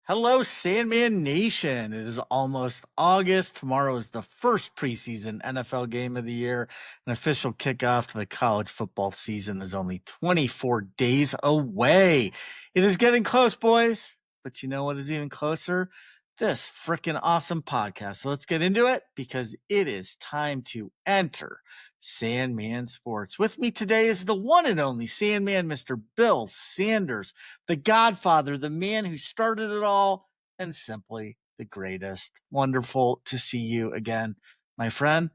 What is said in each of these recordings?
Hello, Sandman Nation. It is almost August. Tomorrow is the first preseason NFL game of the year. An official kickoff to the college football season is only 24 days away. It is getting close, boys. But you know what is even closer? This freaking awesome podcast. So let's get into it because it is time to enter Sandman Sports. With me today is the one and only Sandman, Mr. Bill Sanders, the Godfather, the man who started it all, and simply the greatest. Wonderful to see you again, my friend.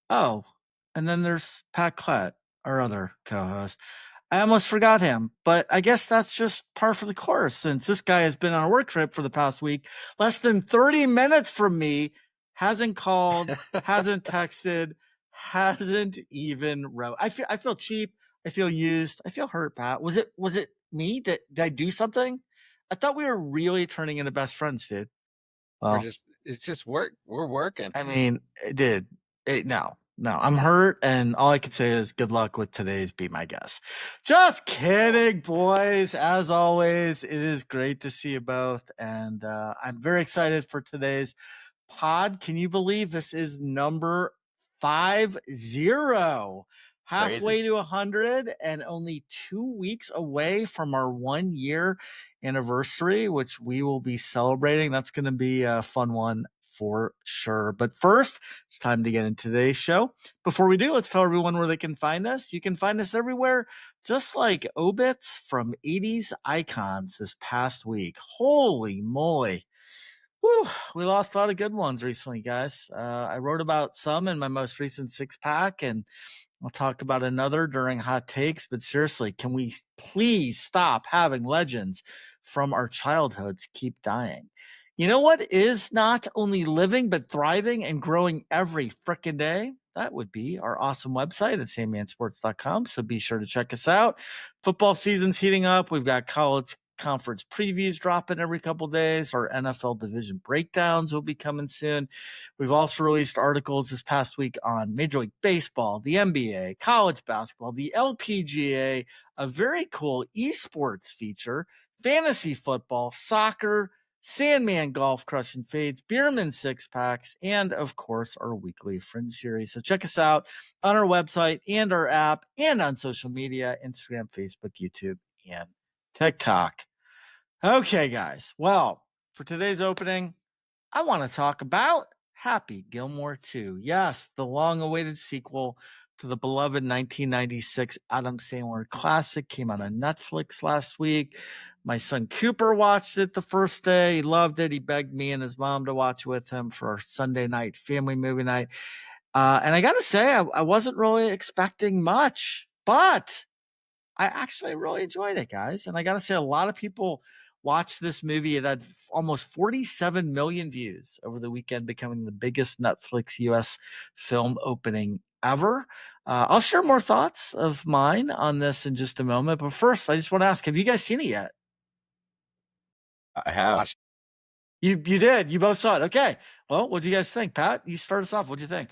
Oh, and then there's Pat Klett, our other co-host. I almost forgot him, but I guess that's just par for the course since this guy has been on a work trip for the past week, less than 30 minutes from me, hasn't called, hasn't texted, hasn't even wrote. I feel cheap. I feel used. I feel hurt, Pat. Was it me? Did I do something? I thought we were really turning into best friends, dude. Well, It's just work. We're working. I mean, it did. No, I'm hurt, and all I can say is good luck with today's Be My Guest. Just kidding, boys. As always, it is great to see you both, and I'm very excited for today's pod. Can you believe this is number 50? Halfway to 100 and only 2 weeks away from our 1 year anniversary, which we will be celebrating. That's going to be a fun one for sure. But first, it's time to get into today's show. Before we do, let's tell everyone where they can find us. You can find us everywhere, just like obits from 80s icons this past week. Holy moly. Whew, we lost a lot of good ones recently, guys. I wrote about some in my most recent six pack, and I'll talk about another during hot takes. But seriously, can we please stop having legends from our childhoods keep dying? You know what is not only living, but thriving and growing every frickin' day? That would be our awesome website at sandmansports.com. So be sure to check us out. Football season's heating up. We've got college conference previews dropping every couple days. Our NFL division breakdowns will be coming soon. We've also released articles this past week on Major League Baseball, the NBA, college basketball, the LPGA, a very cool esports feature, fantasy football, soccer, Sandman golf, crushing fades, Beerman six packs, and of course our weekly Fringe series. So check us out on our website and our app and on social media, Instagram, Facebook, YouTube, and TikTok. Okay, guys. Well, for today's opening, I want to talk about Happy Gilmore 2. Yes, the long-awaited sequel to the beloved 1996 Adam Sandler classic came out on Netflix last week. My son Cooper watched it the first day. He loved it. He begged me and his mom to watch with him for our Sunday night family movie night. And I got to say, I wasn't really expecting much, but I actually really enjoyed it, guys. And I got to say, a lot of people watched this movie. It had almost 47 million views over the weekend, becoming the biggest Netflix US film opening ever. I'll share more thoughts of mine on this in just a moment. But first, I just want to ask, have you guys seen it yet? I have. You did. You both saw it. Okay. Well, what do you guys think? Pat, you start us off. What do you think?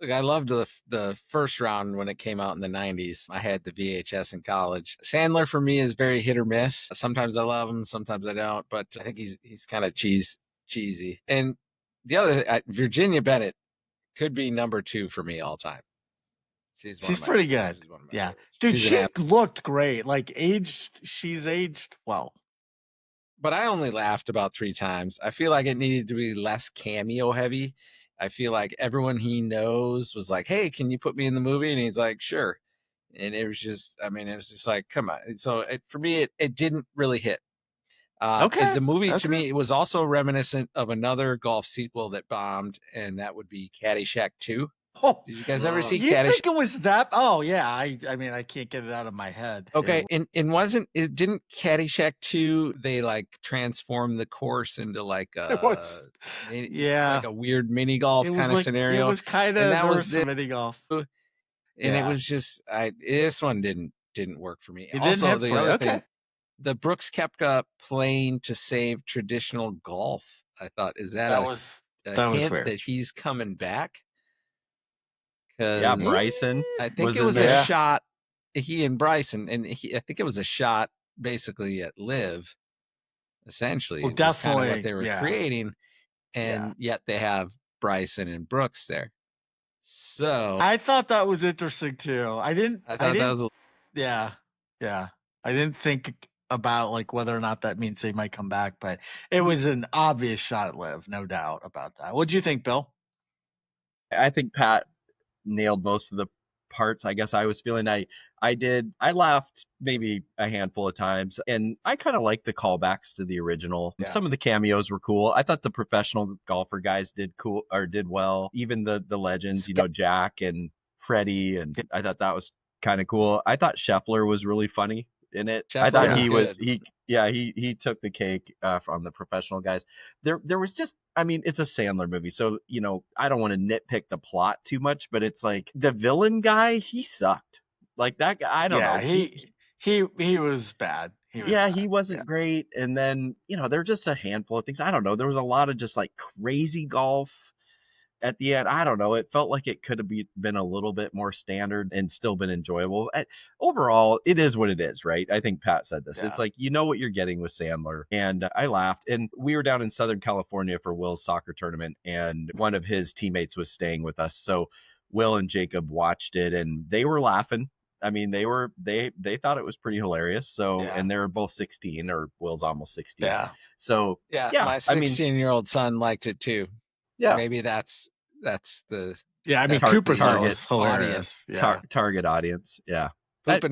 Look, I loved the first round when it came out in the 90s. I had the VHS in college. Sandler for me is very hit or miss. Sometimes I love him, sometimes I don't, but I think he's kind of cheesy. And the other, Virginia Bennett could be number 2 for me all time. She's pretty good. Yeah. Dude, she looked great. Like she's aged well. But I only laughed about 3 times. I feel like it needed to be less cameo heavy. I feel like everyone he knows was like, hey, can you put me in the movie? And he's like, sure. And it was just, it was just like, come on. And so for me, it didn't really hit. The movie to me, it was also reminiscent of another golf sequel that bombed, and that would be Caddyshack 2. Oh, did you guys ever see Caddyshack? You think it was that? Oh yeah, I mean I can't get it out of my head. Okay, and didn't Caddyshack 2 they like transform the course into like like a weird mini golf kind of scenario? It was kind of there was some mini golf, and it was just this one didn't work for me. It also, the other thing, the Brooks Koepka playing to save traditional golf. I thought, is that a hint weird that he's coming back? Yeah, Bryson. I think it was a shot. He and Bryson, and I think it was a shot basically at Live. essentially. Well, It was kind of definitely, what they were yeah. creating, and yet they have Bryson and Brooks there. So I thought that was interesting too. I thought that was yeah. I didn't think about like whether or not that means they might come back, but it was an obvious shot at Liv, no doubt about that. What'd you think, Bill? I think Pat nailed most of the parts. I guess I was feeling I laughed maybe a handful of times, and I kind of liked the callbacks to the original. Yeah. Some of the cameos were cool. I thought the professional golfer guys did well. Even the legends, Jack and Freddie, and I thought that was kind of cool. I thought Scheffler was really funny in it. I thought he took the cake from the professional guys. There was just, I mean, it's a Sandler movie, so I don't want to nitpick the plot too much, but it's like the villain guy, he sucked. Like that guy, I don't know. He was bad. He wasn't great. And then there were just a handful of things. I don't know. There was a lot of just like crazy golf at the end. I don't know. It felt like it could have been a little bit more standard and still been enjoyable. Overall, it is what it is, right? I think Pat said this. It's like, what you're getting with Sandler. And I laughed. And we were down in Southern California for Will's soccer tournament, and one of his teammates was staying with us. So Will and Jacob watched it, and they were laughing. I mean, they thought it was pretty hilarious. So, and they're both 16, or Will's almost 16. Yeah. So, my 16-year-old son liked it too. Yeah. Maybe that's the I mean, Cooper thought it was hilarious. Target audience. Yeah. Right.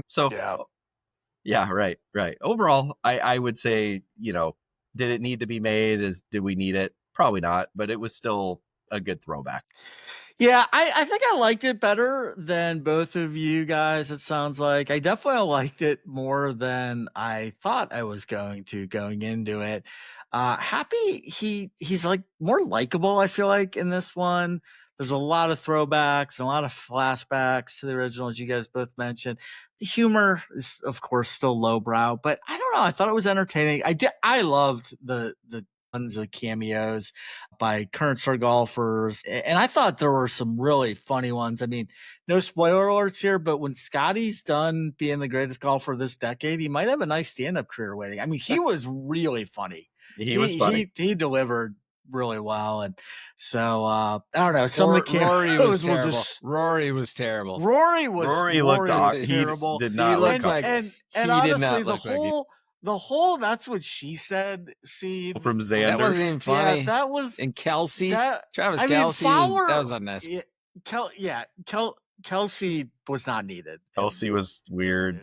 Overall, I would say, did it need to be made? Did we need it? Probably not, but it was still a good throwback. Yeah, I think I liked it better than both of you guys, it sounds like. I definitely liked it more than I thought I was going into it. Happy, he's like more likable, I feel like, in this one. There's a lot of throwbacks and a lot of flashbacks to the original, as you guys both mentioned. The humor is, of course, still lowbrow, but I don't know. I thought it was entertaining. I loved the tons of cameos by current star golfers, and I thought there were some really funny ones. I mean, no spoiler alerts here, but when Scotty's done being the greatest golfer of this decade, he might have a nice stand-up career waiting. I mean, he was really funny. He was funny. He delivered really well, and so I don't know. Some of the Rory was terrible. Rory was terrible. Rory looked terrible. He did not look like, and honestly, the whole "that's what she said" scene from Xander. That wasn't even funny. Yeah, that was. And Kelsey, Travis Kelsey, that was unnecessary. Kelsey was not needed. Kelsey was weird.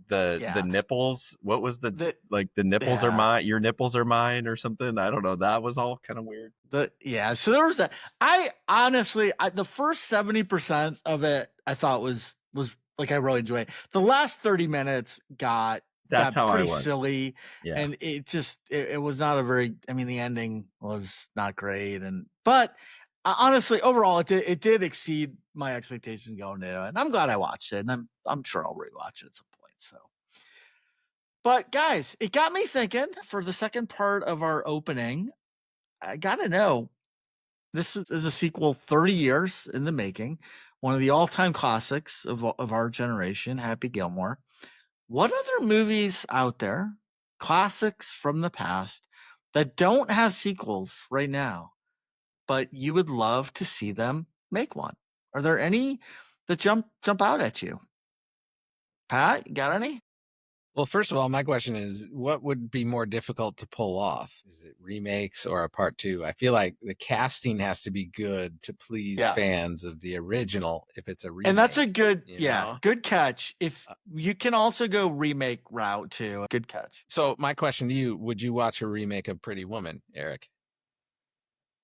The nipples. What was the nipples are mine? Your nipples are mine, or something. I don't know. That was all kind of weird. So there was that. I honestly, the first 70% of it, I thought was like I really enjoyed. The last 30 minutes got pretty silly, and it was not a very. I mean, the ending was not great, but honestly, overall, it did exceed my expectations going into it, and I'm glad I watched it, and I'm sure I'll rewatch it at some point. So, but guys, it got me thinking. For the second part of our opening, I gotta know. This is a sequel 30 years in the making, one of the all-time classics of our generation, Happy Gilmore. What other movies out there, classics from the past, that don't have sequels right now, but you would love to see them make one? Are there any that jump out at you? Pat, you got any? Well, first of all, my question is, what would be more difficult to pull off? Is it remakes or a part two? I feel like the casting has to be good to please fans of the original if it's a remake. And that's a good, good catch. If you can also go remake route too. Good catch. So my question to you, would you watch a remake of Pretty Woman, Eric?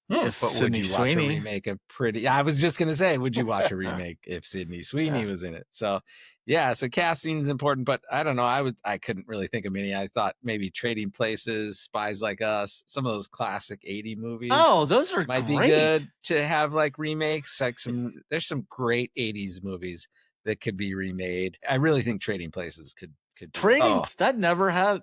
If but Sydney would you watch Sweeney. a remake of Pretty? I was just gonna say, would you watch a remake if Sydney Sweeney was in it? So, so casting is important, but I don't know. I couldn't really think of many. I thought maybe Trading Places, Spies Like Us, some of those classic '80s movies. Oh, those are might great. be good to have like remakes. Like there's some great '80s movies that could be remade. I really think Trading Places could. That never had.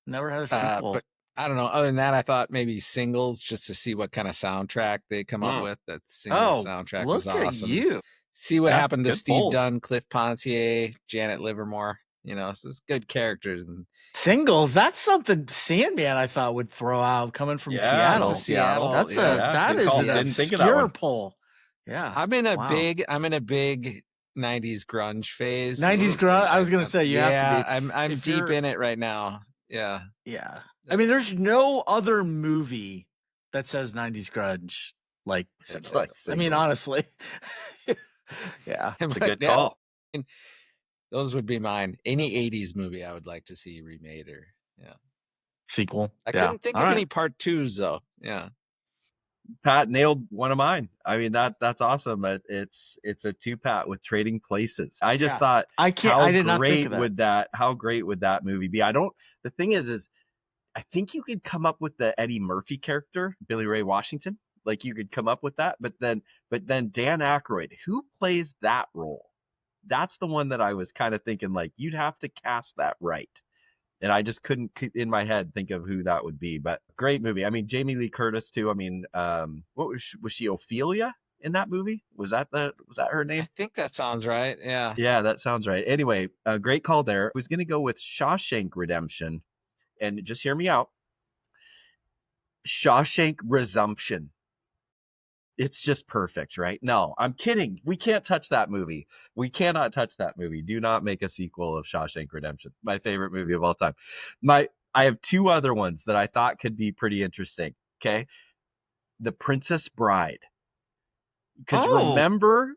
Never had a sequel. But I don't know. Other than that, I thought maybe Singles, just to see what kind of soundtrack they come up with. That Singles soundtrack was awesome. Look at you. See what happened to Steve Dunn, Cliff Pontier, Janet Livermore. You know, so it's good characters. And Singles, that's something Sandman I thought would throw out coming from Seattle. Seattle. That's yeah. that good is call. an Didn't think of that obscure one. pull. Yeah. I'm in a big 90s grunge phase. 90s grunge. I was gonna say you have to be. I'm deep in it right now. Yeah. Yeah. I mean, there's no other movie that says 90s grunge like Singles. I mean, honestly. Yeah. It's a good call. Those would be mine. Any 80s movie I would like to see remade or sequel. I couldn't think of any part 2s though. Yeah. Pat nailed one of mine. I mean, that's awesome. It's a 2-pat with Trading Places. I just thought I did not think of that. How great would that movie be? The thing is I think you could come up with the Eddie Murphy character, Billy Ray Washington. Like you could come up with that, but then Dan Aykroyd, who plays that role? That's the one that I was kind of thinking like you'd have to cast that right. And I just couldn't in my head think of who that would be. But great movie. I mean, Jamie Lee Curtis too. I mean, what was she Ophelia in that movie? Was that her name? I think that sounds right. Yeah. Yeah, that sounds right. Anyway, a great call there. I was going to go with Shawshank Redemption, and just hear me out. Shawshank Resumption. It's just perfect, right? No, I'm kidding. We can't touch that movie. We cannot touch that movie. Do not make a sequel of Shawshank Redemption. My favorite movie of all time. I have 2 other ones that I thought could be pretty interesting. Okay. The Princess Bride. Because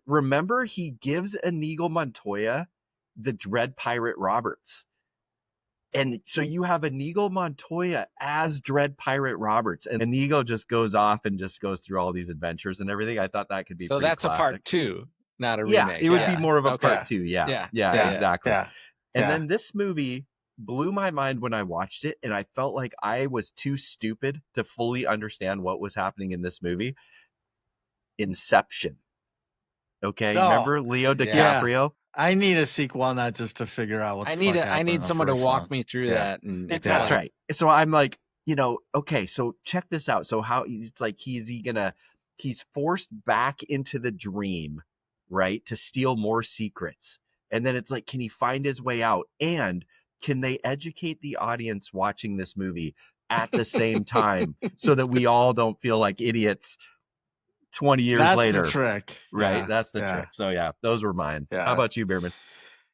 remember he gives Inigo Montoya the Dread Pirate Roberts. And so you have Inigo Montoya as Dread Pirate Roberts, and Inigo just goes off and just goes through all these adventures and everything. I thought that could be pretty that's classic. a part 2, not a remake. It would be more of a part 2. Yeah, exactly. Yeah. And then this movie blew my mind when I watched it, and I felt like I was too stupid to fully understand what was happening in this movie. Inception. Okay, remember Leo DiCaprio? Yeah. I need a sequel on that just to figure out what I need someone to walk me through that. And that's right. So I'm like, okay, so check this out. So how he's forced back into the dream, right? To steal more secrets. And then it's like, can he find his way out? And can they educate the audience watching this movie at the same time so that we all don't feel like idiots 20 years later? That's the trick. Right. Yeah. That's the trick. So yeah, those were mine. Yeah. How about you, Bierman?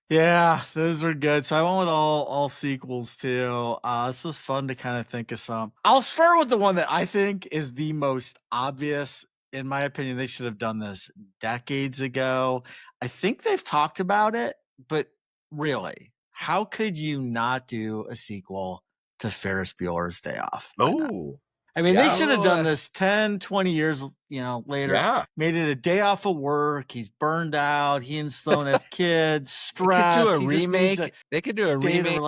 Yeah, those were good. So I went with all sequels too. This was fun to kind of think of some. I'll start with the one that I think is the most obvious. In my opinion, they should have done this decades ago. I think they've talked about it, but really, how could you not do a sequel to Ferris Bueller's Day Off? Oh, I mean, they should have done this 10, 20 years, later. Yeah. Made it a day off of work. He's burned out. He and Sloan have kids, stressed. They could do a remake. They could do a remake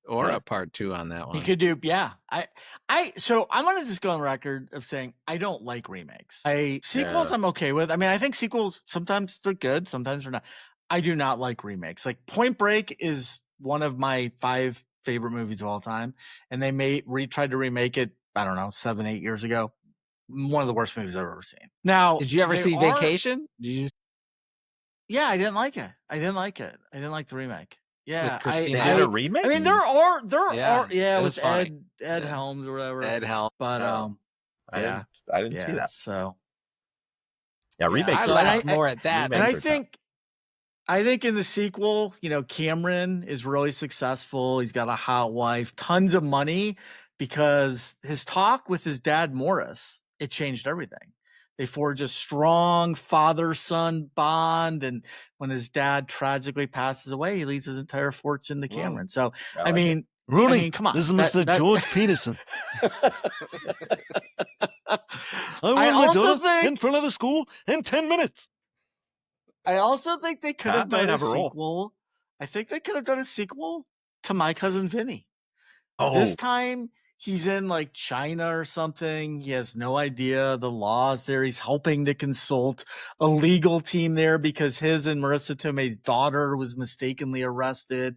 or Yeah. a part 2 on that one. You could do, yeah. So I'm gonna just go on record of saying I don't like remakes. Sequels I'm okay with. I mean, I think sequels sometimes they're good, sometimes they're not. I do not like remakes. Like Point Break is one of my 5 favorite movies of all time, and they tried to remake it. I don't know, 7, 8 years ago. One of the worst movies I've ever seen. Now, did you ever see Vacation? Yeah, I didn't like it. I didn't like the remake. Yeah, with Christina. They did a remake? I mean, there are. Yeah, it was funny. Ed Helms or whatever. Ed Helms. But I didn't see that. So yeah, remakes. I laugh more at that. And I think in the sequel, Cameron is really successful. He's got a hot wife, tons of money, because his talk with his dad, Morris, it changed everything. They forge a strong father-son bond, and when his dad tragically passes away, he leaves his entire fortune to Cameron. So, I mean, come on. This is Mr. George Peterson. I also think in front of the school in 10 minutes. I also think they could have done a role. sequel. I think they could have done a sequel to My Cousin Vinny. Oh. This time he's in like China or something. He has no idea the laws there. He's helping to consult a legal team there because his and Marissa Tomei's daughter was mistakenly arrested.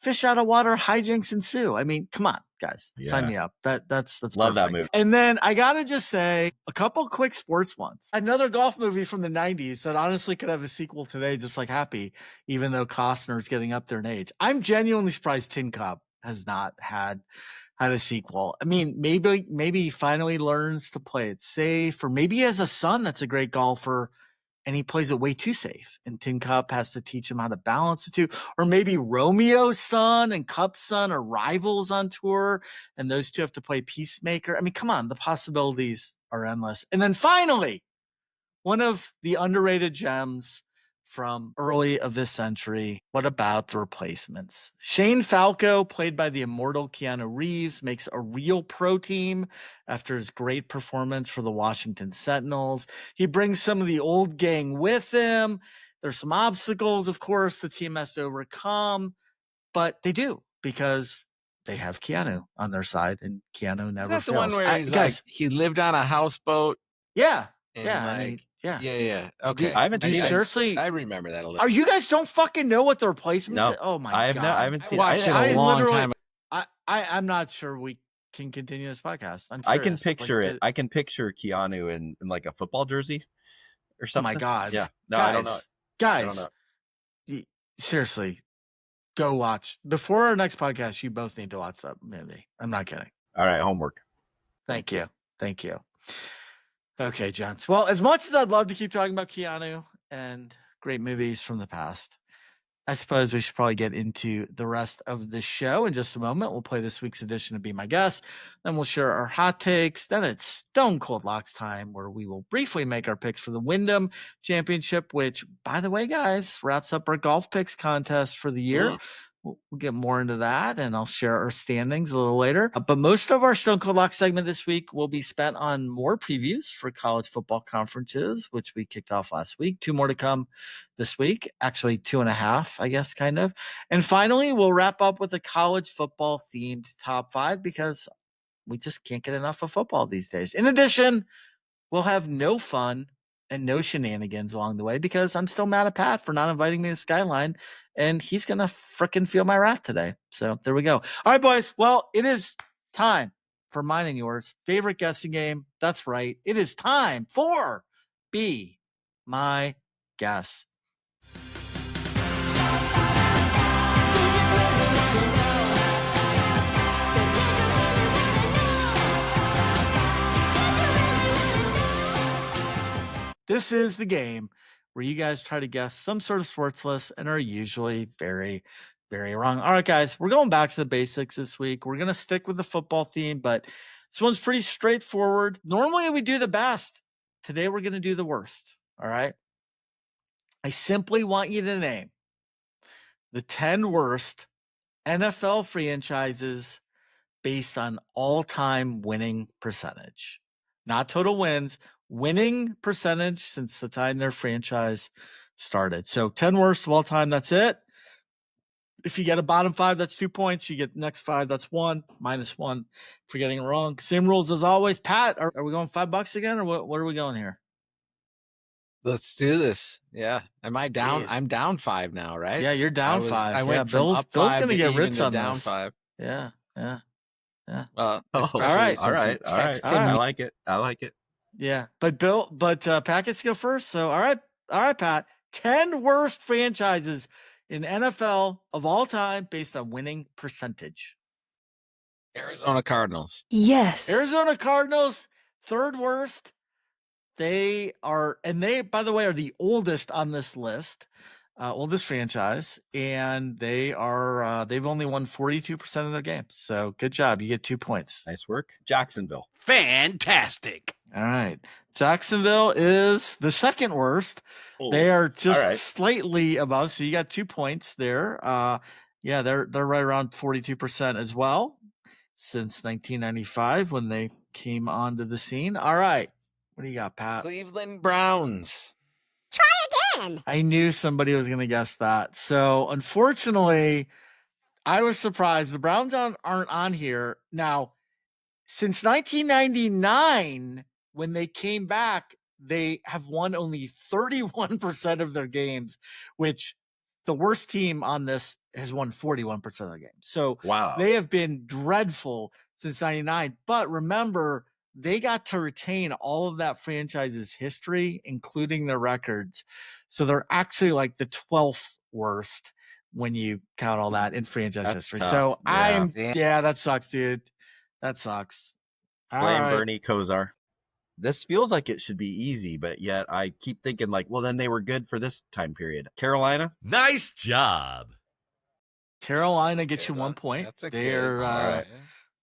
fish out of water, hijinks ensue. I mean, come on, guys, sign Yeah. me up. That's Love that perfect. movie. And then I gotta just say a couple quick sports ones. Another golf movie from the 90s that honestly could have a sequel today, just like Happy, even though Costner's getting up there in age. I'm genuinely surprised Tin Cup has not had a sequel. I mean, maybe he finally learns to play it safe, or maybe he has a son that's a great golfer and he plays it way too safe. And Tin Cup has to teach him how to balance the two. Or maybe Romeo's son and Cup's son are rivals on tour, and those two have to play peacemaker. I mean, come on, the possibilities are endless. And then finally, one of the underrated gems from early of this century. What about the replacements? Shane Falco, played by the immortal Keanu Reeves, makes a real pro team after his great performance for the Washington Sentinels. He brings some of the old gang with him. There's some obstacles, of course, the team has to overcome, but they do because they have Keanu on their side, and Keanu never Is that the fails. one where he's like, he lived on a houseboat? Yeah. And Yeah. like, I mean, yeah. Yeah. Okay. I haven't seen it. Seriously, I remember that a little. are you guys don't fucking know what the replacements? No, Oh my I god! haven't seen it. watched it a long time. I'm not sure we can continue this podcast. I'm serious. I can picture it. I can picture Keanu in like a football jersey or Oh something. my god! Yeah. No, guys, I don't know. Guys, I don't know. Seriously, go watch before our next podcast. You both need to watch that movie. I'm not kidding. All right, homework. Thank you. Okay, gents. Well, as much as I'd love to keep talking about Keanu and great movies from the past, I suppose we should probably get into the rest of the show in just a moment. We'll play this week's edition of Be My Guest. Then we'll share our hot takes. Then it's Stone Cold Locks time, where we will briefly make our picks for the Wyndham Championship, which, by the way, guys, wraps up our golf picks contest for the year. We'll get more into that, and I'll share our standings a little later. But most of our Stone Cold Lock segment this week will be spent on more previews for college football conferences, which we kicked off last week. 2 more to come this week. Actually, 2.5, I guess, kind of. And finally, we'll wrap up with a college football themed top 5, because we just can't get enough of football these days. In addition, we'll have no fun and no shenanigans along the way, because I'm still mad at Pat for not inviting me to Skyline, and he's going to fricking feel my wrath today. So there we go. All right, boys. Well, it is time for mine and yours favorite guessing game. That's right. It is time for Be My Guess. This is the game where you guys try to guess some sort of sports list and are usually very, very wrong. All right, guys, we're going back to the basics this week. We're going to stick with the football theme, but this one's pretty straightforward. Normally we do the best. Today we're going to do the worst. All right. I simply want you to name the 10 worst NFL franchises based on all-time winning percentage. Not total wins, winning percentage since the time their franchise started. So 10 worst of all time, that's it. If you get a bottom 5, that's 2 points. You get the next 5, that's 1, -1 for getting it wrong. Same rules as always. Pat, are we going $5 again, or what are we going here? Let's do this. Yeah. Am I down? Jeez. I'm down 5 now, right? Yeah, you're down 5. I went from Bill's up 5 going to get rich on down this. 5. Yeah. Well, all right. All right. I like it. Yeah. But Pat gets to go first. So, all right, Pat. 10 worst franchises in NFL of all time based on winning percentage. Arizona Cardinals. Yes. Arizona Cardinals, 3rd worst. They, by the way, are the oldest on this list, oldest franchise, and they've only won 42% of their games. So good job. You get 2 points. Nice work. Jacksonville. Fantastic. All right. Jacksonville is the 2nd worst. They are just slightly above. So you got 2 points there. Yeah, they're right around 42% as well since 1995 when they came onto the scene. All right. What do you got, Pat? Cleveland Browns. Try again. I knew somebody was going to guess that. So unfortunately, I was surprised. The Browns aren't on here. Now, since 1999, when they came back, they have won only 31% of their games, which the worst team on this has won 41% of the games. So Wow. they have been dreadful since 99. But remember, they got to retain all of that franchise's history, including their records. So they're actually like the 12th worst when you count all that in franchise That's history. tough. So Yeah. that sucks, dude. That sucks. All Blame right. Bernie Kosar. This feels like it should be easy, but yet I keep thinking like, well, then they were good for this time period. Carolina? Nice job. Carolina gets you 1 point. That's a They're good. All right.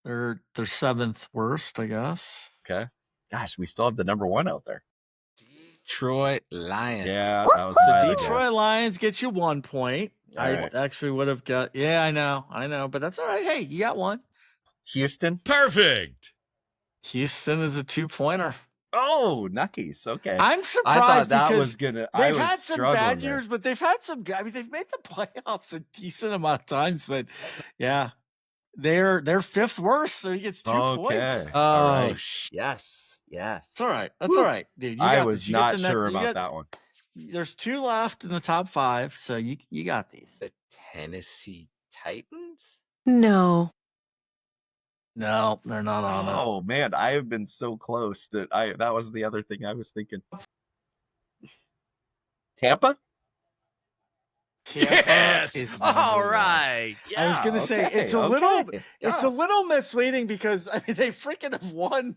they're 7th worst, I guess. Okay. Gosh, we still have the number 1 out there. Detroit Lions. Yeah, that was So my other Detroit guess. Lions get you 1 point. All I right. actually would have got. Yeah, I know, but that's all right. Hey, you got one. Houston? Perfect. Houston is a 2-pointer. Oh, nice. Okay. I'm I surprised thought that because was gonna. I they've was had some struggling bad there. years, but they've had some. I mean, they've made the playoffs a decent amount of times, but yeah, they're 5th worst, so he gets 2 points. Okay. Oh, All right. sh- Yes. Yes. It's all right. That's all right, dude. You I got was this. You get not the next- sure you about got- that one. There's 2 left in the top 5, so you got these. the Tennessee Titans. No. No, they're not on it. Oh man, I have been so close to. That was the other thing I was thinking. Tampa? Tampa is number All 1. right. I was gonna say it's a okay, little okay. it's a little misleading because I mean they freaking have won.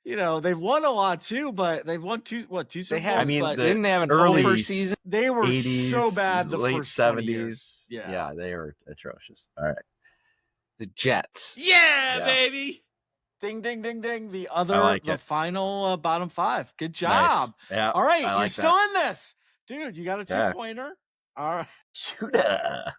You know, they've won a lot too, but they've won two Super had- Bowls. I mean, but the Didn't they have an early over season? they were 80s, so bad the late first 20 years. 70s. Yeah. Yeah, they were atrocious. All right. The Jets. Yeah, Yeah. baby. Ding, ding, ding, ding. The like the it. final bottom 5. Good Nice. job. Yeah. All right, I you're like still that. in this, dude. You got a Yeah. 2-pointer. All right. Shooter.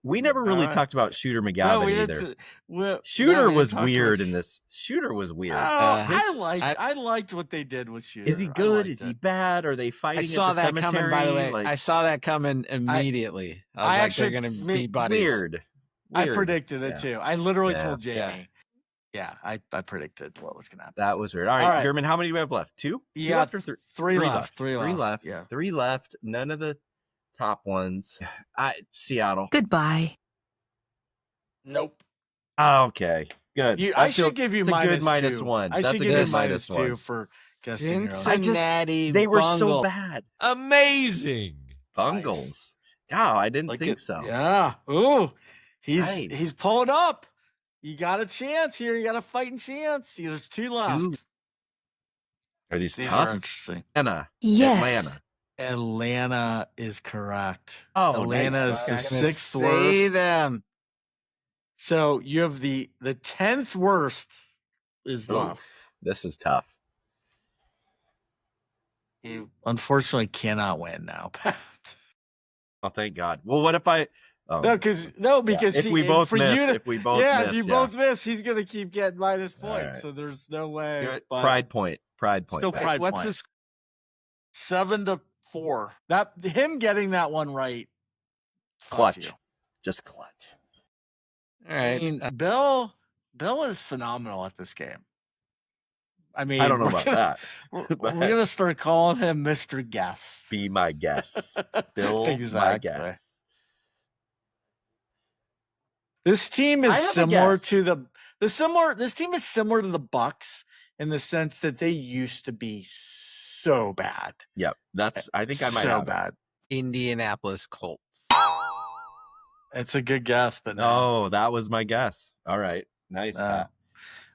We never really All right. talked about Shooter No, McGavin we either. didn't. Shooter we was didn't talk weird about in this. Shooter was weird. Oh, I liked what they did with Shooter. Is he I good? liked Is he it. bad? Are they fighting I saw at the that coming. By the cemetery? way, Like, I saw that coming immediately. I was I like, actually- they're going to be buddies. weird. I Weird. predicted it Yeah. too. I literally Yeah. told Jamie. Yeah. Yeah, I predicted what was gonna happen. That was weird. All right, All right. German, how many do we have left? Two? You Two got left or three? 3 Three left. left. 3 Three left. left. Yeah. 3 left. None of the top ones. Seattle. Goodbye. Nope. Okay. Good. I should give you it's a minus good minus 2. one. I That's should a give good you minus minus 2 one. for guessing your own. Cincinnati. They were so Bungle. bad. Amazing. Bungles. Yeah, I didn't think it. so. Yeah. Ooh. Nice. He's pulling up. You got a chance here. You got a fighting chance. There's 2 left. Ooh. Are these These tough? are interesting. Atlanta. Yes. Atlanta is correct. Oh, Atlanta nice. is the I was gonna 6th say worst. them. So you have the 10th worst is Ooh, left. this is tough. You unfortunately cannot win now. Oh, thank God. Well, what if I? Oh, because if we both for miss, you to, if we both yeah, miss, if you both miss, he's gonna keep getting minus All points. right. So there's no way. Good. but Pride point. Still back. pride What's point. this? 7-4. That him getting that one right. fucked Clutch. you. Just clutch. All I right. mean, Bill is phenomenal at this game. I mean, I don't know we're about gonna- that. We're but gonna start calling him Mr. Guess. Be my guest. Bill, Exactly. my guest. This team I is have a similar guess. to this team is similar to the Bucks in the sense that they used to be so bad. Yep. I think I might so have it. bad. Indianapolis Colts. It's a good guess, but no. Oh, that was my guess. All right. Nice. Pat.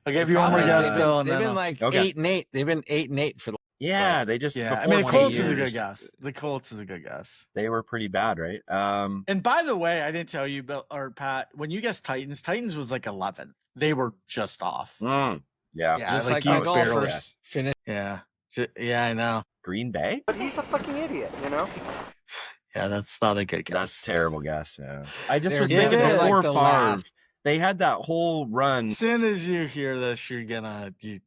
I'll give you one more Problem is guess, Bill, and They've then been I'll- like Okay. 8-8. They've been 8-8 for the. Yeah, they just. yeah. I before mean, the 20 Colts is a good years, guess. The Colts is a good guess. They were pretty bad, right? And by the way, I didn't tell you, Bill or Pat, when you guessed Titans was like 11. They were just off. Yeah. Yeah, Just like you our barely- golfers finish. Yeah. Yeah, I know. Green Bay? Yeah, that's not a good guess. That's a terrible guess. Yeah. I just They're- was yeah, thinking they're before like the Favre. last. They had that whole run. As soon as you hear this, you're gonna the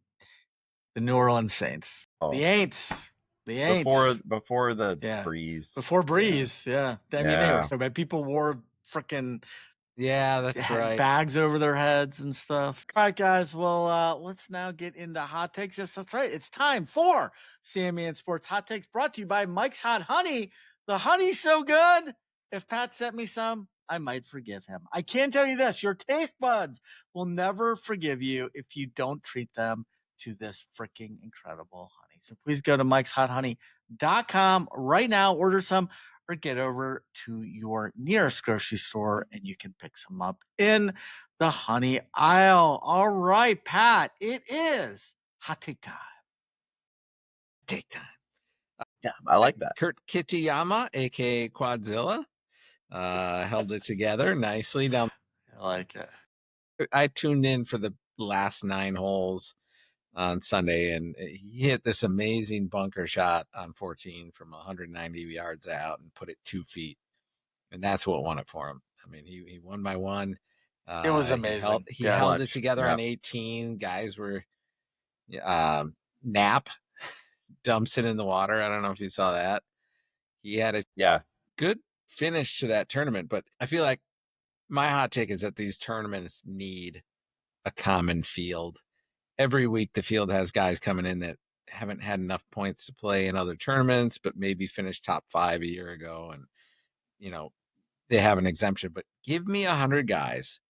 New Orleans Saints. Oh. The Aints. The Aints. Before the Yeah. Breeze. Before Breeze, yeah. I mean, they Yeah. were so bad. People wore freaking Yeah, that's right. bags over their heads and stuff. All right, guys. Well, let's now get into hot takes. Yes, that's right. It's time for Sammy and Sports Hot Takes, brought to you by Mike's Hot Honey, The honey's so good. If Pat sent me some, I might forgive him. I can tell you this, your taste buds will never forgive you if you don't treat them to this freaking incredible honey. So please go to mikeshothoney.com right now, order some, or get over to your nearest grocery store and you can pick some up in the honey aisle. All right, Pat, it is hot take time. Take time. Yeah, I like that. Kurt Kitayama, aka Quadzilla, held it together nicely down. I like it. I tuned in for the last 9 holes on Sunday, and he hit this amazing bunker shot on 14 from 190 yards out and put it 2 feet, and that's what won it for him. I mean, he won by 1. It was amazing. He held it together Yeah. on 18. Guys were Knapp dumps it in the water. I don't know if you saw that. He had a good finish to that tournament, but I feel like my hot take is that these tournaments need a common field. Every week the field has guys coming in that haven't had enough points to play in other tournaments, but maybe finished top 5 a year ago, and they have an exemption. But give me 100 guys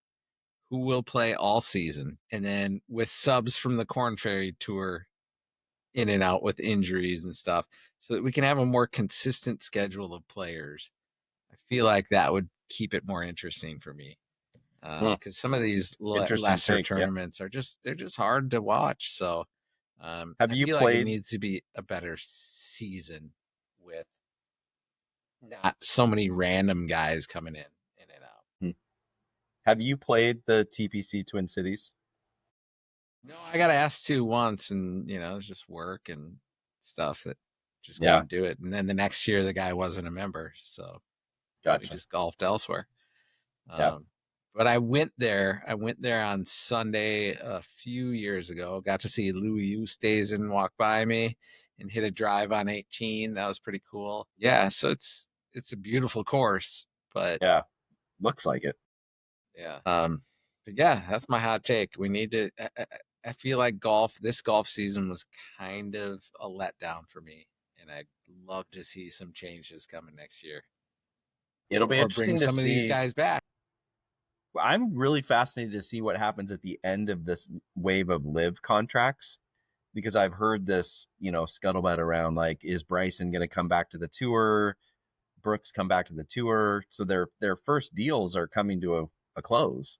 who will play all season, and then with subs from the Korn Ferry Tour in and out with injuries and stuff, so that we can have a more consistent schedule of players. I feel like that would keep it more interesting for me, because some of these lesser tournaments are they're just hard to watch. So have you feel played? Like it needs to be a better season with not so many random guys coming in and out. Have you played the TPC Twin Cities? No, I got asked to once, and it's just work and stuff that just couldn't do it. And then the next year, the guy wasn't a member, so we just golfed elsewhere. But I went there. I went there on Sunday a few years ago. Got to see Louis Oosthuizen walk by me and hit a drive on 18. That was pretty cool. Yeah, so it's a beautiful course, but looks like it. Yeah. But yeah, that's my hot take. We need to. I feel like this golf season was kind of a letdown for me, and I'd love to see some changes coming next year. It'll be interesting bring to some of these guys back. I'm really fascinated to see what happens at the end of this wave of live contracts, because I've heard this, scuttlebutt around, like, is Bryson going to come back to the tour? Brooks come back to the tour? So their first deals are coming to a close.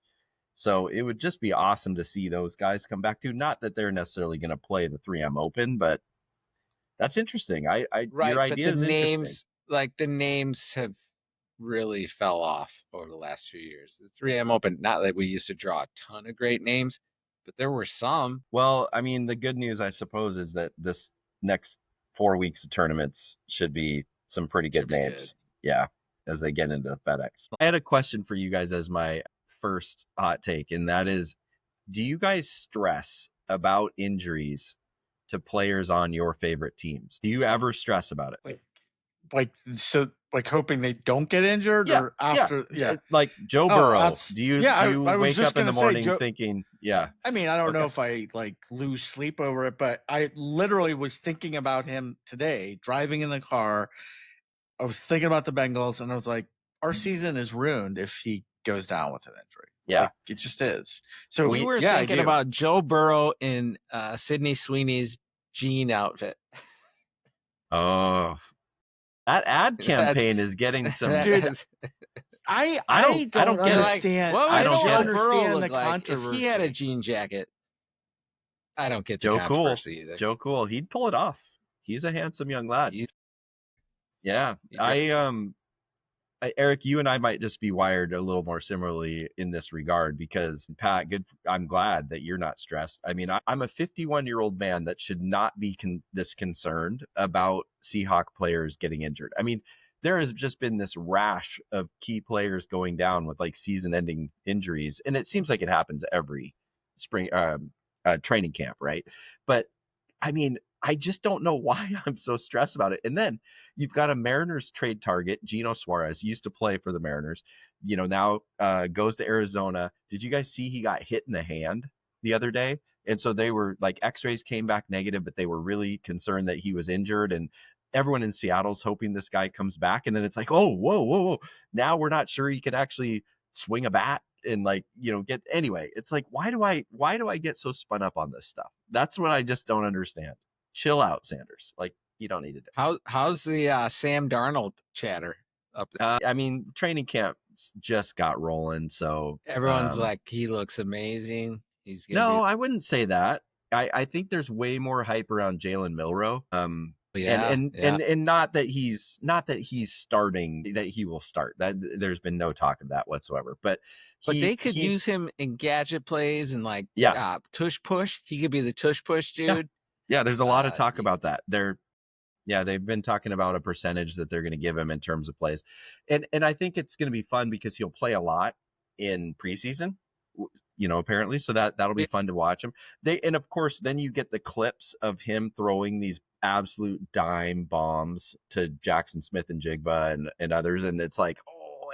So it would just be awesome to see those guys come back to. Not that they're necessarily going to play the 3M Open, but that's interesting. Your idea is interesting. The names have really fell off over the last few years. The 3M Open, not that we used to draw a ton of great names, but there were some. Well, I mean, the good news, I suppose, is that this next 4 weeks of tournaments should be some pretty good names. Good. Yeah, as they get into FedEx. I had a question for you guys as my first hot take, and that is, do you guys stress about injuries to players on your favorite teams? Do you ever stress about it? Like hoping they don't get injured, or after? Yeah, like Joe Burrow. Do you wake up in the morning thinking, I mean, I don't know if I lose sleep over it, but I literally was thinking about him today, driving in the car. I was thinking about the Bengals, and I was like, our season is ruined if he goes down with an injury. Yeah, it just is. So we were thinking about Joe Burrow in Sydney Sweeney's jean outfit. Oh, that ad campaign is getting some. Dude, I don't understand. I don't understand the controversy. If he had a jean jacket, I don't get the controversy either. Joe Cool, he'd pull it off. He's a handsome young lad. Eric, you and I might just be wired a little more similarly in this regard, because Pat, I'm glad that you're not stressed. I mean, I'm a 51-year-old man that should not be this concerned about Seahawk players getting injured. I mean, there has just been this rash of key players going down with season-ending injuries, and it seems like it happens every spring training camp, right? But I mean, I just don't know why I'm so stressed about it. And then you've got a Mariners trade target, Geno Suarez, used to play for the Mariners, now goes to Arizona. Did you guys see he got hit in the hand the other day? And so they were x-rays came back negative, but they were really concerned that he was injured. And everyone in Seattle's hoping this guy comes back. And then it's like, oh, whoa. Now we're not sure he could actually swing a bat and like, get anyway. It's like, why do I get so spun up on this stuff? That's what I just don't understand. Chill out, Sanders. Like, you don't need to do. How's the Sam Darnold chatter up there? I mean, training camp just got rolling, so Everyone's like, he looks amazing. He's gonna no, I wouldn't say that. I think there's way more hype around Jalen Milroe. And not that he's starting, that he will start. That there's been no talk of that whatsoever. But they could use him in gadget plays and like tush push. He could be the tush push dude. Yeah, there's a lot of talk about that. They've been talking about a percentage that they're going to give him in terms of plays. And I think it's going to be fun because he'll play a lot in preseason, apparently. So that'll be fun to watch him. And of course, then you get the clips of him throwing these absolute dime bombs to Jackson Smith and Jigba and others. And it's like,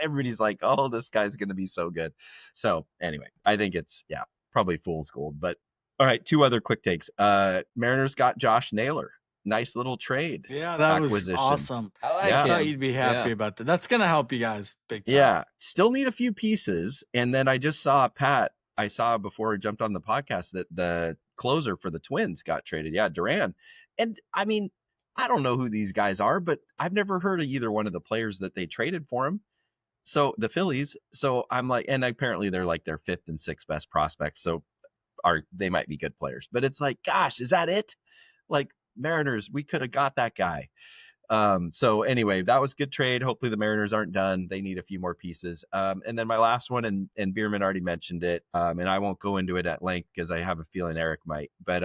everybody's like, oh, this guy's going to be so good. So anyway, I think it's, probably fool's gold. But all right, 2 other quick takes. Mariners got Josh Naylor. Nice little trade. Yeah, that was awesome. I thought you'd be happy about that. That's going to help you guys big time. Yeah, still need a few pieces. And then I just saw I saw before I jumped on the podcast that the closer for the Twins got traded. Yeah, Duran. And I mean, I don't know who these guys are, but I've never heard of either one of the players that they traded for him. So the Phillies. So I'm like, and apparently they're like their 5th and 6th best prospects. So they might be good players. But it's like, gosh, is that it? Like, Mariners, we could have got that guy. So anyway, that was good trade. Hopefully the Mariners aren't done. They need a few more pieces. And then my last one, and Bierman already mentioned it, and I won't go into it at length because I have a feeling Eric might. But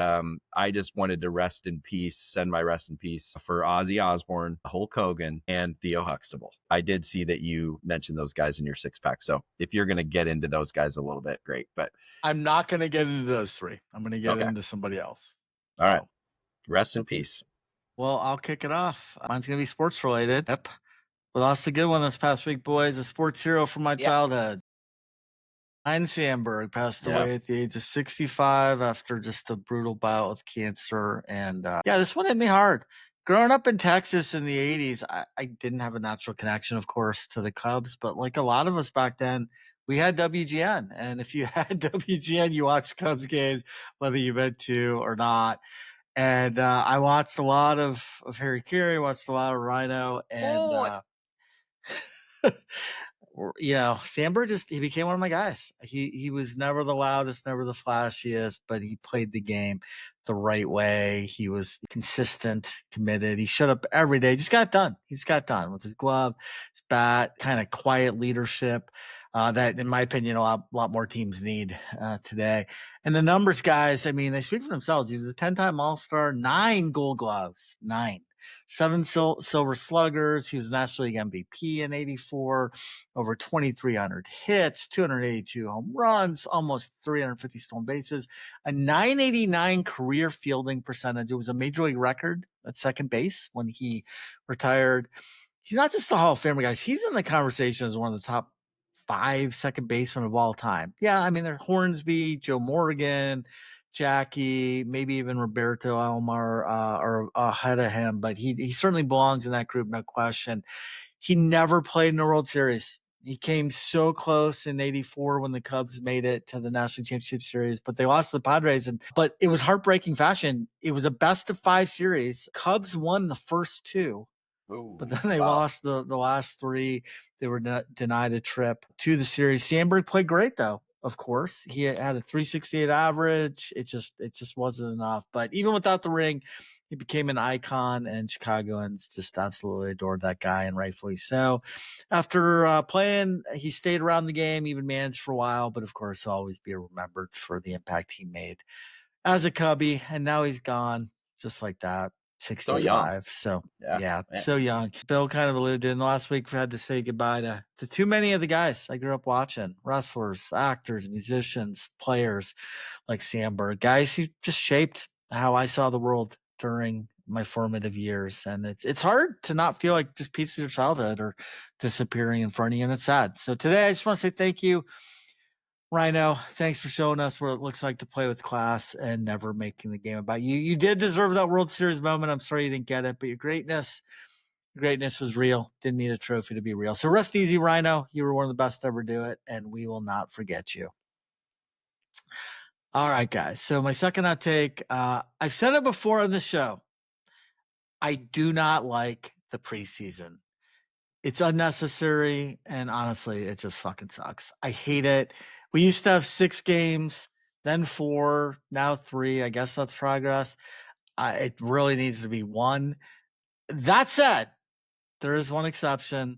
I just wanted to send my rest in peace for Ozzy Osbourne, Hulk Hogan, and Theo Huxtable. I did see that you mentioned those guys in your 6-pack. So if you're going to get into those guys a little bit, great. But I'm not going to get into those 3. I'm going to get into somebody else. All right. Rest in peace. Well, I'll kick it off. Mine's going to be sports related. Yep. We lost a good one this past week, boys. A sports hero from my childhood. Ryne Sandberg passed away at the age of 65 after just a brutal bout with cancer. And this one hit me hard. Growing up in Texas in the 80s, I didn't have a natural connection, of course, to the Cubs. But like a lot of us back then, we had WGN. And if you had WGN, you watched Cubs games, whether you meant to or not. And I watched a lot of Harry Carey, watched a lot of Rhino, and Sandberg he became one of my guys. He was never the loudest, never the flashiest, but he played the game the right way. He was consistent, committed. He showed up every day. Just got done. He just got done with his glove, his bat, kind of quiet leadership. That, in my opinion, a lot more teams need today. And the numbers, guys, I mean, they speak for themselves. He was a 10-time All-Star, 9 Gold Gloves, 9. 7 Silver Sluggers. He was National League MVP in '84, over 2,300 hits, 282 home runs, almost 350 stolen bases, a 989 career fielding percentage. It was a major league record at second base when he retired. He's not just a Hall of Famer, guys. He's in the conversation as one of the top 5 second basemen of all time. Yeah, I mean, they're Hornsby, Joe Morgan, Jackie, maybe even Roberto Alomar are ahead of him, but he certainly belongs in that group, no question. He never played in a World Series. He came so close in '84 when the Cubs made it to the National Championship Series, but they lost to the Padres. But it was heartbreaking fashion. It was a best-of-5 series. Cubs won the first 2. Ooh, but then they lost the last 3. They were denied a trip to the series. Sandberg played great, though. Of course, he had a 368 average. It just wasn't enough. But even without the ring, he became an icon, and Chicagoans just absolutely adored that guy, and rightfully so. After playing, he stayed around the game, even managed for a while. But of course, he'll always be remembered for the impact he made as a Cubby. And now he's gone, just like that. 65. So so young. Bill kind of alluded to in the last week, we had to say goodbye to too many of the guys I grew up watching, wrestlers, actors, musicians, players like Sandberg, guys who just shaped how I saw the world during my formative years. And it's hard to not feel like just pieces of childhood are disappearing in front of you, and it's sad. So today I just want to say thank you. Rhino, thanks for showing us what it looks like to play with class and never making the game about you. You did deserve that World Series moment. I'm sorry you didn't get it, but your greatness was real. Didn't need a trophy to be real. So rest easy, Rhino. You were one of the best to ever do it, and we will not forget you. All right, guys. So my second hot take, I've said it before on the show. I do not like the preseason. It's unnecessary, and honestly, it just fucking sucks. I hate it. We used to have 6 games, then 4, now 3. I guess that's progress. It really needs to be 1. That said, there is one exception,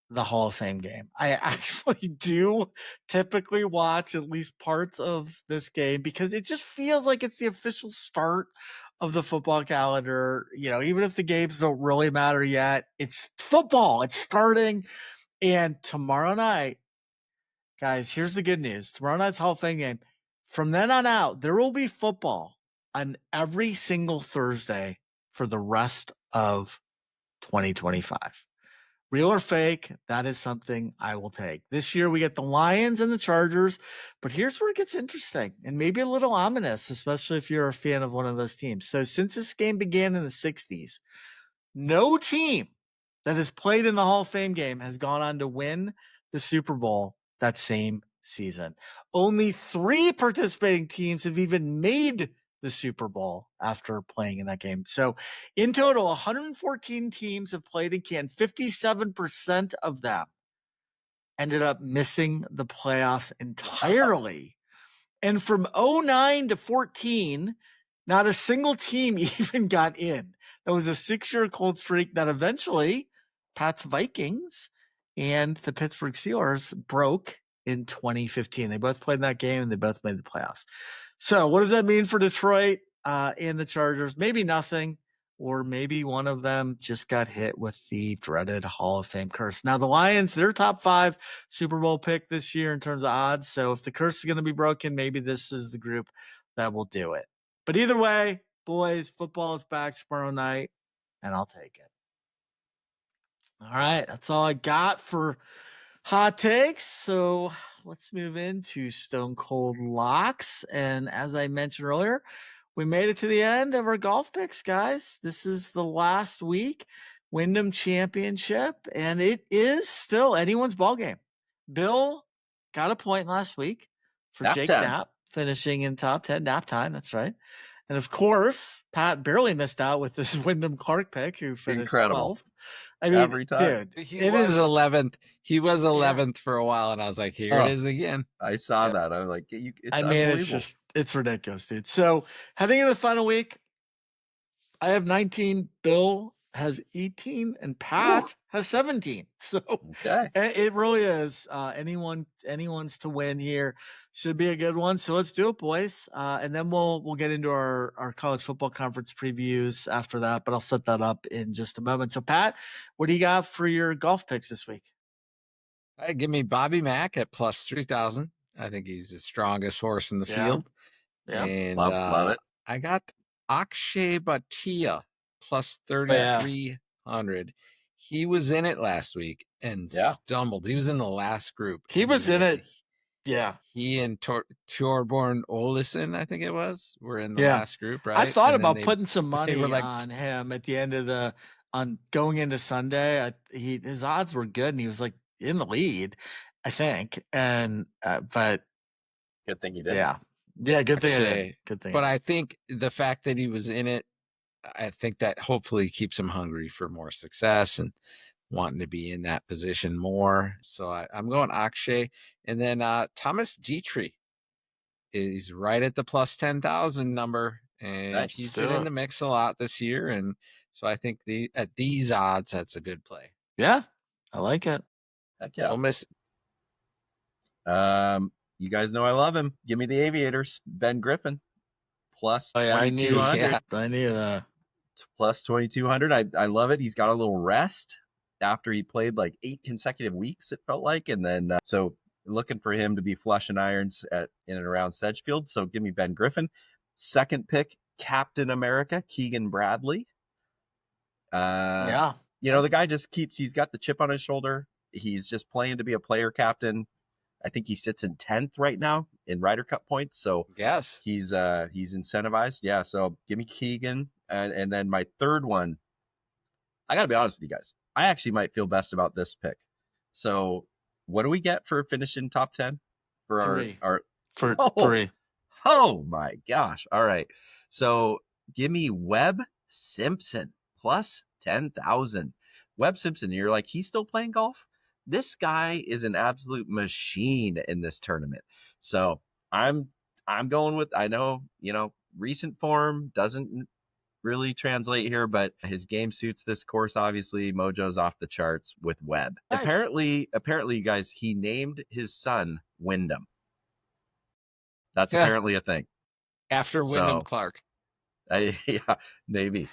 the Hall of Fame game. I actually do typically watch at least parts of this game because it just feels like it's the official start of the football calendar. You know, even if the games don't really matter yet, it's football. It's starting. And tomorrow night, guys, here's the good news. Tomorrow night's Hall of Fame game. From then on out, there will be football on every single Thursday for the rest of 2025. Real or fake, that is something I will take. This year we get the Lions and the Chargers, but here's where it gets interesting and maybe a little ominous, especially if you're a fan of one of those teams. So since this game began in the 60s, no team that has played in the Hall of Fame game has gone on to win the Super Bowl that same season. Only 3 participating teams have even made the Super Bowl after playing in that game. So in total, 114 teams have played in Canton. 57% of them ended up missing the playoffs entirely. And from 09 to 14, not a single team even got in. That was a 6-year cold streak that eventually Pat's Vikings and the Pittsburgh Steelers broke in 2015. They both played in that game and they both made the playoffs. So what does that mean for Detroit and the Chargers? Maybe nothing, or maybe one of them just got hit with the dreaded Hall of Fame curse. Now the Lions, they're top 5 Super Bowl pick this year in terms of odds. So if the curse is going to be broken, maybe this is the group that will do it. But either way, boys, football is back tomorrow night, and I'll take it. All right, that's all I got for hot takes. So let's move into Stone Cold Locks. And as I mentioned earlier, we made it to the end of our golf picks, guys. This is the last week, Wyndham Championship, and it is still anyone's ball game. Bill got a point last week for Nap Jake time. Knapp finishing in top 10. Nap time, that's right. And of course, Pat barely missed out with this Wyndham Clark pick, who finished Incredible. 12th. I mean, Every time. dude, He it was is 11th. He was 11th for a while, and I was like, here it is again. I saw Yep. that. I'm like, it's I mean, unbelievable. it's ridiculous, dude. So heading into the final week, I have 19. Bill has 18, and Pat has 17. So Okay. it really is anyone's to win here. Should be a good one. So let's do it, boys. And then we'll get into our college football conference previews after that. But I'll set that up in just a moment. So Pat, what do you got for your golf picks this week? All right, give me Bobby Mack at plus 3,000. I think he's the strongest horse in the field. Yeah. And Love it. I got Akshay Bhatia plus 3,300. He was in it last week and stumbled. He was in the last group. He was in it. Yeah. He and Torbjorn Olesen, I think it was, were in the last group, right? I thought about putting some money on him at the end of on going into Sunday. His odds were good, and he was like in the lead, I think. And but good thing you did. Yeah, good thing. Good thing. But I think the fact that he was in it, I think that hopefully keeps him hungry for more success and wanting to be in that position more. So I'm going Akshay. And then Thomas Dietrich is right at the plus 10,000 number. And he's been in the mix a lot this year. And so I think at these odds, that's a good play. Yeah, I like it. Heck yeah. Don't miss it. You guys know I love him. Give me the Aviators. Ben Griffin. Plus 2,200. I knew that. Plus 2,200. I love it. He's got a little rest after he played like 8 consecutive weeks, it felt like. And then, so looking for him to be flushing irons in and around Sedgefield. So give me Ben Griffin. Second pick, Captain America, Keegan Bradley. You know, the guy just he's got the chip on his shoulder. He's just playing to be a player captain. I think he sits in 10th right now in Ryder Cup points. So Yes. he's incentivized. Yeah. So give me Keegan. And then my third one, I got to be honest with you guys. I actually might feel best about this pick. So what do we get for finishing top 10 for Three. our For oh, 3. Oh my gosh. All right. So give me Webb Simpson plus 10,000. Webb Simpson, you're like, he's still playing golf? This guy is an absolute machine in this tournament. So I'm going with, I know, recent form doesn't really translate here, but his game suits this course. Obviously, mojo's off the charts with Webb. What? Apparently, guys, he named his son Wyndham. That's Yeah. apparently a thing. After Wyndham So, Clark. yeah, maybe.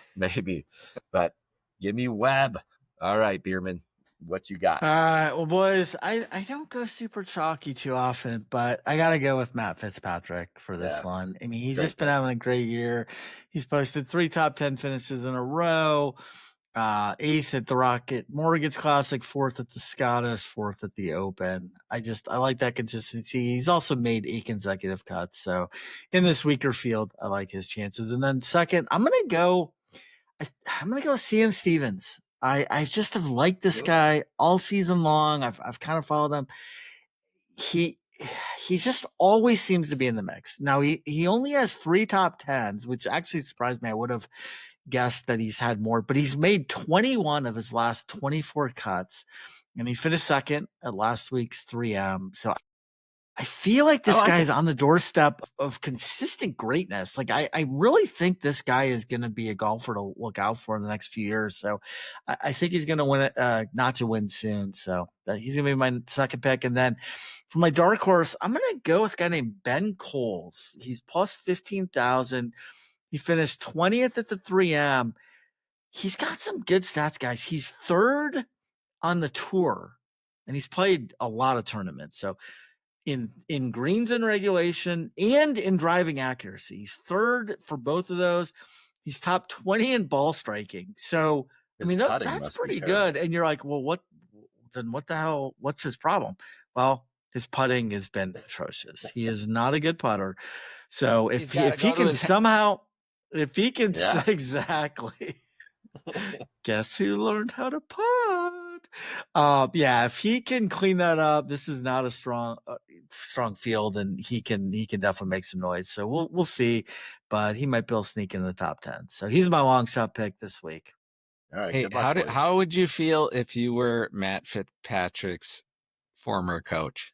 But give me Webb. All right, Bierman, what you got? Well, boys, I don't go super chalky too often, but I got to go with Matt Fitzpatrick for this one. I mean, he's just been having a great year. He's posted 3 top 10 finishes in a row. 8th at the Rocket Mortgage Classic, 4th at the Scottish, 4th at the Open. I like that consistency. He's also made 8 consecutive cuts. So in this weaker field, I like his chances. And then second, I'm going to go with CM Stevens. I just have liked this guy all season long. I've kind of followed him. He just always seems to be in the mix. Now he only has 3 top 10s, which actually surprised me. I would have guessed that he's had more, but he's made 21 of his last 24 cuts, and he finished second at last week's 3M. So I feel like this guy's on the doorstep of consistent greatness. Like I really think this guy is going to be a golfer to look out for in the next few years. So I think he's going to win it, not to win soon. So he's going to be my second pick. And then for my dark horse, I'm going to go with a guy named Ben Coles. He's plus 15,000. He finished 20th at the 3M. He's got some good stats, guys. He's 3rd on the tour, and he's played a lot of tournaments. So in greens and regulation and in driving accuracy, he's 3rd for both of those. He's top 20 in ball striking. So I mean, that's pretty good. And you're like, well, what the hell? What's his problem? Well, his putting has been atrocious. He is not a good putter. So if he can somehow. If he can exactly, guess who learned how to putt? If he can clean that up, this is not a strong field, and he can definitely make some noise. So we'll see, but he might be able to sneak into the top 10. So he's my long shot pick this week. All right. Hey, how would you feel if you were Matt Fitzpatrick's former coach,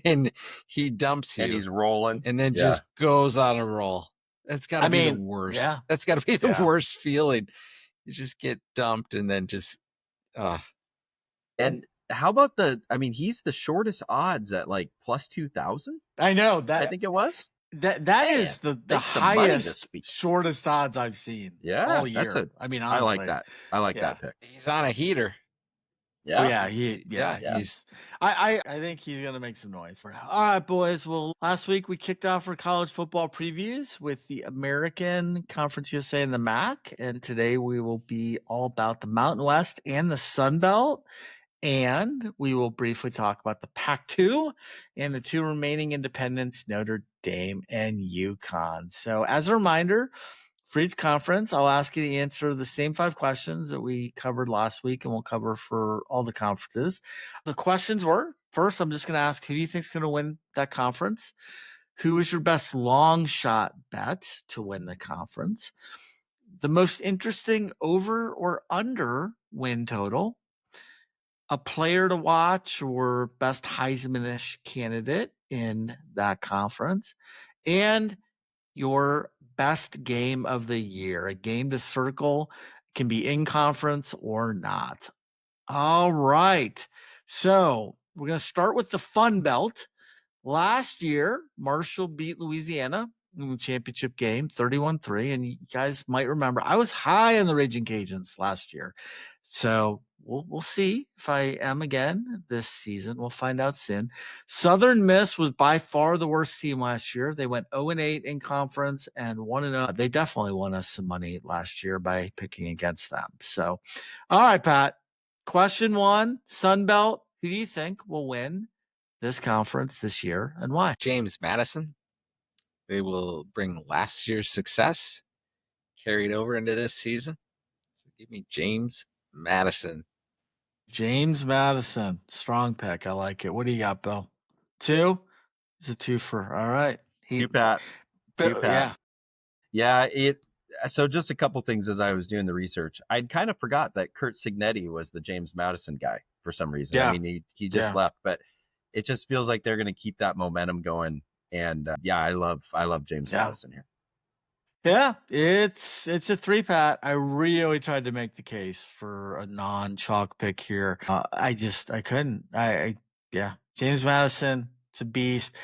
and he dumps you, and he's rolling, and then just goes on a roll? That's got to be the worst. Yeah. That's got to be the worst feeling. You just get dumped and then just. And how about he's the shortest odds at like plus 2,000. I know that. I think it was. That is the highest, shortest odds I've seen. Yeah, all year. honestly, I like that. I like that pick. He's on a heater. Yeah. I think he's gonna make some noise. All right, boys. Well, last week we kicked off our college football previews with the American Conference USA and the MAC, and today we will be all about the Mountain West and the Sun Belt. And we will briefly talk about the Pac-2 and the 2 remaining independents, Notre Dame and UConn. So as a reminder, for each conference, I'll ask you to answer the same 5 questions that we covered last week, and we'll cover for all the conferences. The questions were, first, I'm just going to ask, who do you think is going to win that conference? Who is your best long shot bet to win the conference? The most interesting over or under win total? A player to watch or best Heisman-ish candidate in that conference, and your best game of the year, a game to circle, can be in conference or not. All right. So we're going to start with the Fun Belt. Last year, Marshall beat Louisiana in the championship game, 31-3. And you guys might remember, I was high on the Raging Cajuns last year. So we'll see if I am again this season. We'll find out soon. Southern Miss was by far the worst team last year. They went 0-8 in conference and 1-0. They definitely won us some money last year by picking against them. So, all right, Pat. Question 1, Sun Belt. Who do you think will win this conference this year and why? James Madison. They will bring last year's success carried over into this season. So give me James Madison. James Madison. Strong pick. I like it. What do you got, Bill? 2? It's a 2 for. All right. Two Pat. Two Pat. Yeah. Yeah, so just a couple things as I was doing the research. I'd kind of forgot that Kurt Kitayama was the James Madison guy for some reason. Yeah. I mean, he just left, but it just feels like they're going to keep that momentum going. And I love James Madison here. Yeah, it's a 3, Pat. I really tried to make the case for a non-chalk pick here. I couldn't. James Madison, it's a beast.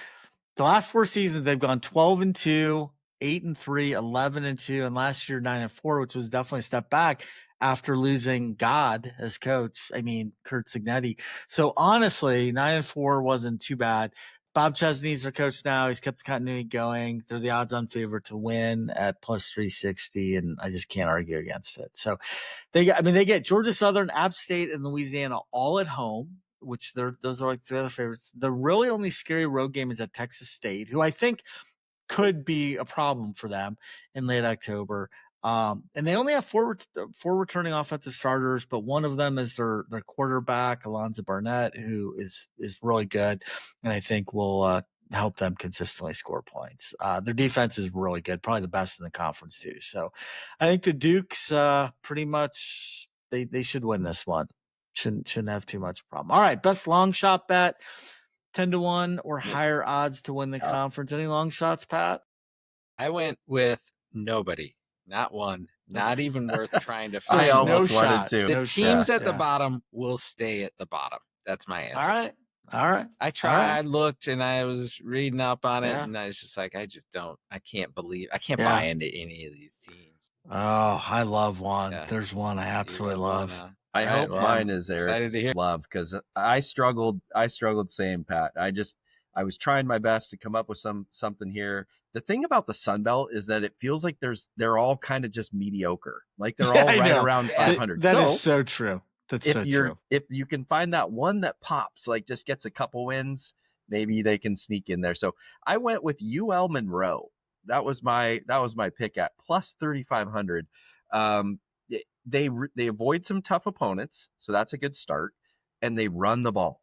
The last 4 seasons, they've gone 12-2, 8-3, 11-2, and last year 9-4, which was definitely a step back after losing God as coach. I mean, Kurt Kitayama. So honestly, 9-4 wasn't too bad. Bob Chesney's their coach now. He's kept the continuity going. They're the odds-on favorite to win at plus 360, and I just can't argue against it. So they get Georgia Southern, App State, and Louisiana all at home, which those are like 3 other favorites. The really only scary road game is at Texas State, who I think could be a problem for them in late October. And they only have 4 returning offensive starters, but one of them is their quarterback, Alonzo Barnett, who is really good, and I think will help them consistently score points. Their defense is really good, probably the best in the conference too. So I think the Dukes pretty much they should win this one. Shouldn't have too much problem. All right, best long shot bet, 10-1 or higher odds to win the conference. Any long shots, Pat? I went with nobody. Not one. Not even worth trying to find. I almost wanted to. The teams at the bottom will stay at the bottom. That's my answer. All right. I tried. I looked and I was reading up on it, Yeah. and I was just like, I can't buy into any of these teams. Oh, I love one. Yeah. There's one I absolutely love. I hope mine is Eric's to hear. love, because I struggled same, Pat. I was trying my best to come up with something here. The thing about the Sun Belt is that it feels like they're all kind of just mediocre. Like they're all right around 500. That is so true. That's so true. If you can find that one that pops, like just gets a couple wins, maybe they can sneak in there. So I went with UL Monroe. That was my pick at plus 3,500. They avoid some tough opponents, so that's a good start, and they run the ball.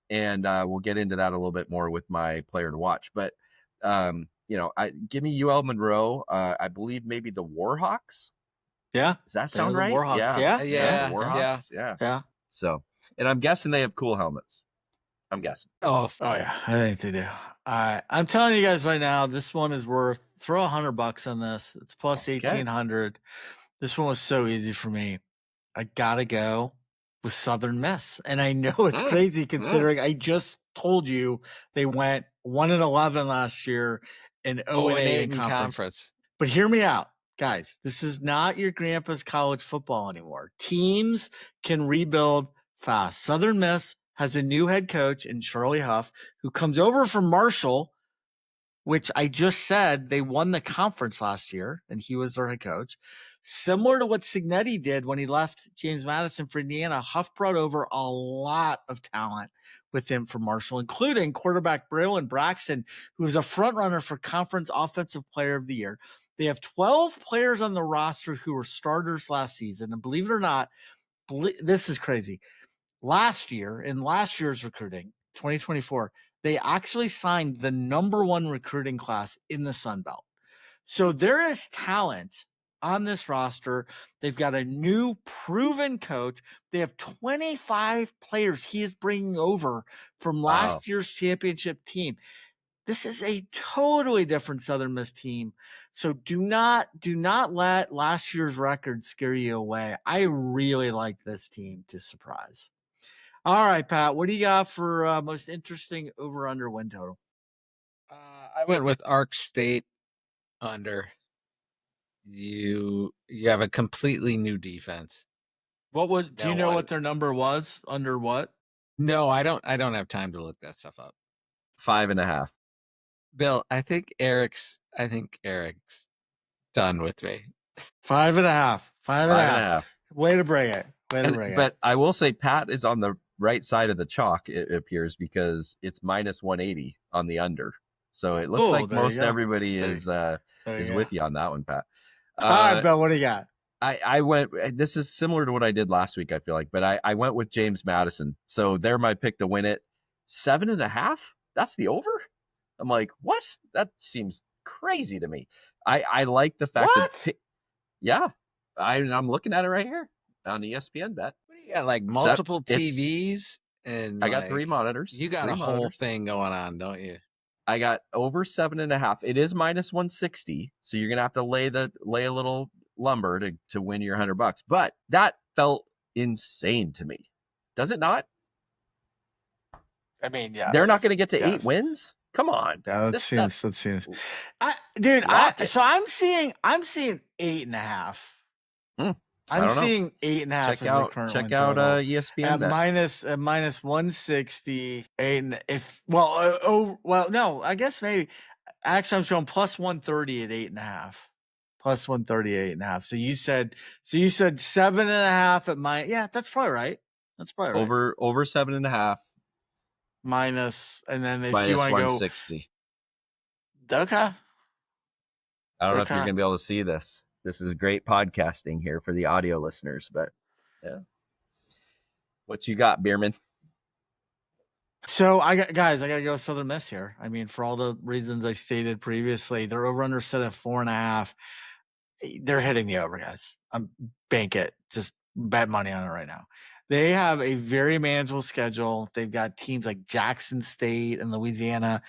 And we'll get into that a little bit more with my player to watch. But give me UL Monroe. I believe maybe the Warhawks. Yeah. Does that sound right? Warhawks. Yeah. Warhawks. Yeah. So, and I'm guessing they have cool helmets. I'm guessing. Oh yeah, I think they do. All right, I'm telling you guys right now, this one is worth throw $100 on this. It's plus 1,800. This one was so easy for me. I gotta go with Southern Miss, and I know it's crazy considering I just told you they went 1-11 last year and 0-8 in conference. But hear me out, guys. This is not your grandpa's college football anymore. Teams can rebuild fast. Southern Miss has a new head coach in Charlie Huff, who comes over from Marshall, which I just said they won the conference last year, and he was their head coach. Similar to what Cignetti did when he left James Madison for Indiana, Huff brought over a lot of talent with him from Marshall, including quarterback Braylon Braxton, who was a front runner for Conference Offensive Player of the Year. They have 12 players on the roster who were starters last season, and believe it or not, this is crazy. Last year, in last year's recruiting, 2024, they actually signed the number 1 recruiting class in the Sun Belt. So there is talent on this roster. They've got a new proven coach. They have 25 players he is bringing over from last year's championship team. This is a totally different Southern Miss team. So do not let last year's record scare you away. I really like this team to surprise. All right, Pat, what do you got for most interesting over-under win total? I went with Ark State under. You have a completely new defense. Do you know what their number was? Under what? No, I don't have time to look that stuff up. 5.5. Bill, I think Eric's done with me. 5.5. 5.5. Way to bring it. But I will say Pat is on the right side of the chalk, it appears, because it's minus 180 on the under. So it looks like there you most go. everybody There is you with go. you on that one, Pat. All right, Bill, what do you got? I went, this is similar to what I did last week, I feel like, but I went with James Madison. So they're my pick to win it. 7.5? That's the over? I'm like, what? That seems crazy to me. I like the fact that, yeah, I'm looking at it right here on ESPN bet. What do you got? Like multiple TVs, and I got 3 monitors. You got 3 a whole monitors. thing going on, don't you? I got over 7.5. It is minus 160, so you're gonna have to lay a little lumber to win your $100. But that felt insane to me. Does it not? I mean, yes. They're not gonna get to 8 wins? Come on. Yeah, that seems. Dude, rocket. so I'm seeing 8.5. I'm seeing 8.5 as the current check win out total. ESPN At bet. minus 160. And no, I guess maybe. Actually, I'm showing plus 130 at 8.5. Plus 130 at 8.5. So you said 7.5 at my. Yeah, that's probably right. That's probably right. Over 7.5. Minus, and then if minus you want to go 160. Okay. I don't know if you're gonna be able to see this. This is great podcasting here for the audio listeners, but yeah. What you got, Bierman? So I gotta go Southern Miss here. I mean, for all the reasons I stated previously, they're over under set at 4.5. They're hitting the over, guys. Bank it. Just bet money on it right now. They have a very manageable schedule. They've got teams like Jackson State and Louisiana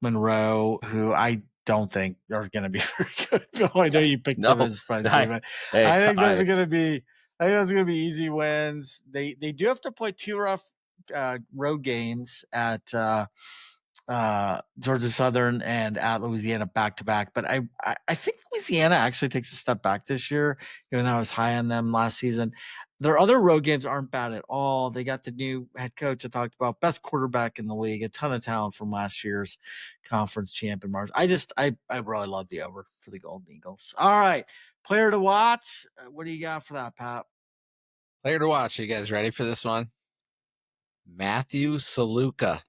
Monroe, who I don't think are going to be very good. Bill, I know you picked them as a surprise team, but I think those are going to be. I think those are going to be easy wins. They do have to play 2 rough road games at Georgia Southern and at Louisiana back to back. But I think Louisiana actually takes a step back this year, even though I was high on them last season. Their other road games aren't bad at all. They got the new head coach I talked about, best quarterback in the league, a ton of talent from last year's conference champion march. I really love the over for the Golden Eagles. All right, player to watch. What do you got for that, Pat? Player to watch. Are you guys ready for this one? Matthew Saluka.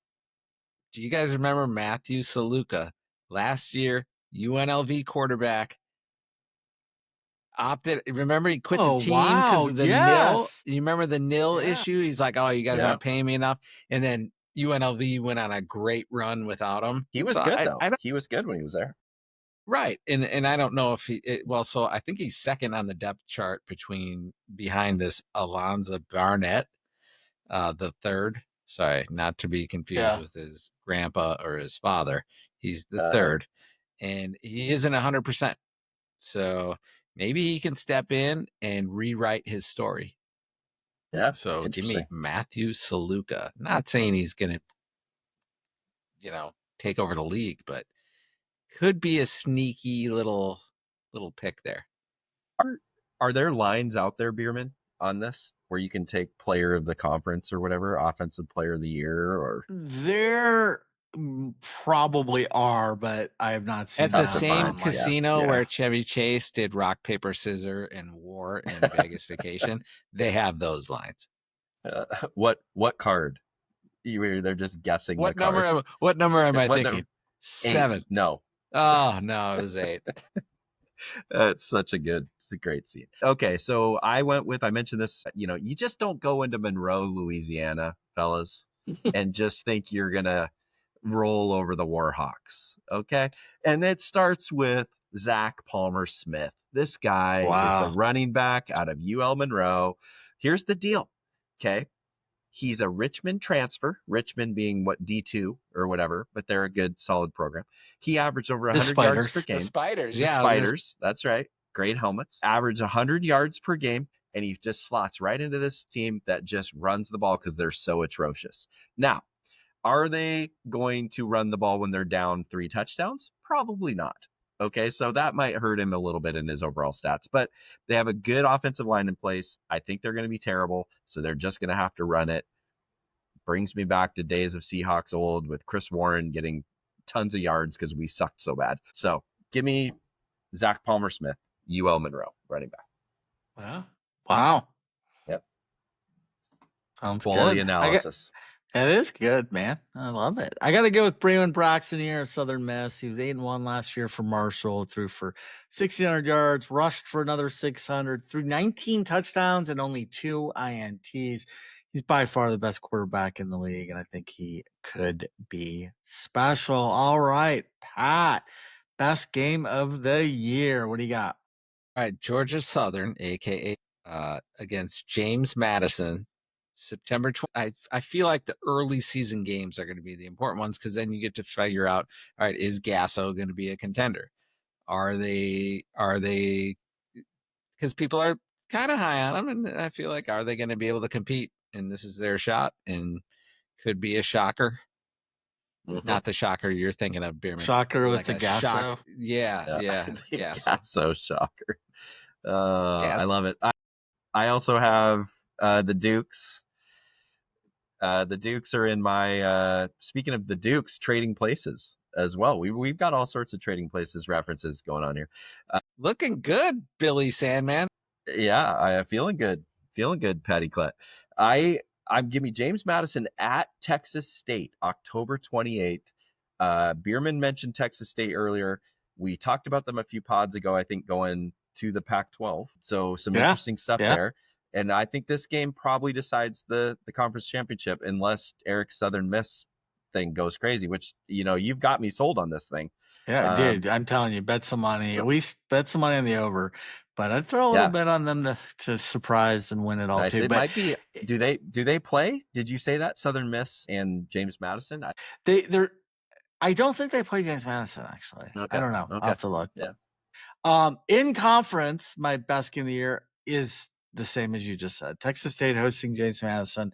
Do you guys remember Matthew Saluka? Last year, UNLV quarterback. Opted. Remember, he quit the team because of the nil. You remember the nil issue? He's like, "Oh, you guys aren't paying me enough." And then UNLV went on a great run without him. He was good though. He was good when he was there. Right, and I don't know if so I think he's second on the depth chart behind this Alonzo Barnett, the third. Sorry, not to be confused with his grandpa or his father. He's the third, and he isn't 100%. So maybe he can step in and rewrite his story. Yeah. So give me Matthew Saluka. Not saying he's going to, take over the league, but could be a sneaky little pick there. Are there lines out there, Bierman, on this where you can take player of the conference or whatever, offensive player of the year? Or there probably are, but I have not seen at the same casino where Chevy Chase did rock paper scissors and war in Vegas Vacation. They have those lines. What card? They're just guessing. What number am I thinking? 7. 8. No. Oh no, it was 8. It's such a great scene. Okay, so I mentioned this, you just don't go into Monroe, Louisiana, fellas, and just think you're going to roll over the Warhawks. Okay. And it starts with Zach Palmer-Smith. This guy is the running back out of UL Monroe. Here's the deal. Okay. He's a Richmond transfer, Richmond being D2 or whatever, but they're a good, solid program. He averaged over 100 yards per game. The Spiders. The Spiders. That's right. Great helmets. Averaged 100 yards per game, and he just slots right into this team that just runs the ball because they're so atrocious. Now, are they going to run the ball when they're down 3 touchdowns? Probably not. Okay, so that might hurt him a little bit in his overall stats, but they have a good offensive line in place. I think they're going to be terrible, so they're just going to have to run it. Brings me back to days of Seahawks old with Chris Warren getting tons of yards because we sucked so bad. So give me Zach Palmer-Smith, UL Monroe, running back. Wow. Yep. Sounds quality good. analysis. It is good, man. I love it. I got to go with Brewen Braxton here at Southern Miss. He was 8-1 last year for Marshall, threw for 1,600 yards, rushed for another 600, threw 19 touchdowns and only 2 INTs. He's by far the best quarterback in the league, and I think he could be special. All right, Pat, best game of the year. What do you got? All right, Georgia Southern, aka against James Madison, September 20. I feel like the early season games are going to be the important ones because then you get to figure out, all right, is Gasso going to be a contender? Are they? Because people are kind of high on them, and I feel like, are they going to be able to compete? And this is their shot, and could be a shocker. Not the shocker you're thinking of, Bierman. Shocker with Like the a Gasso. shock. Yeah. Gasso. So shocker. I love it. I also have the Dukes. The Dukes are in my speaking of the Dukes, trading places as well. We've got all sorts of trading places references going on here. Looking good, Billy Sandman. Yeah, I feeling good, Patty Clet. I'm giving James Madison at Texas State, October 28th. Bierman mentioned Texas State earlier. We talked about them a few pods ago, I think, going to the Pac-12. So some interesting stuff there. And I think this game probably decides the conference championship unless Eric's Southern Miss thing goes crazy, which, you've got me sold on this thing. Yeah, dude, I'm telling you, bet some money. So- At least bet some money on the over. But I'd throw a little bit on them to surprise and win it all too. It But might be. Do they play? Did you say that Southern Miss and James Madison? I don't think they play James Madison actually. Okay. I don't know. Okay. I'll have to look. Yeah. In conference, my best game of the year is the same as you just said. Texas State hosting James Madison,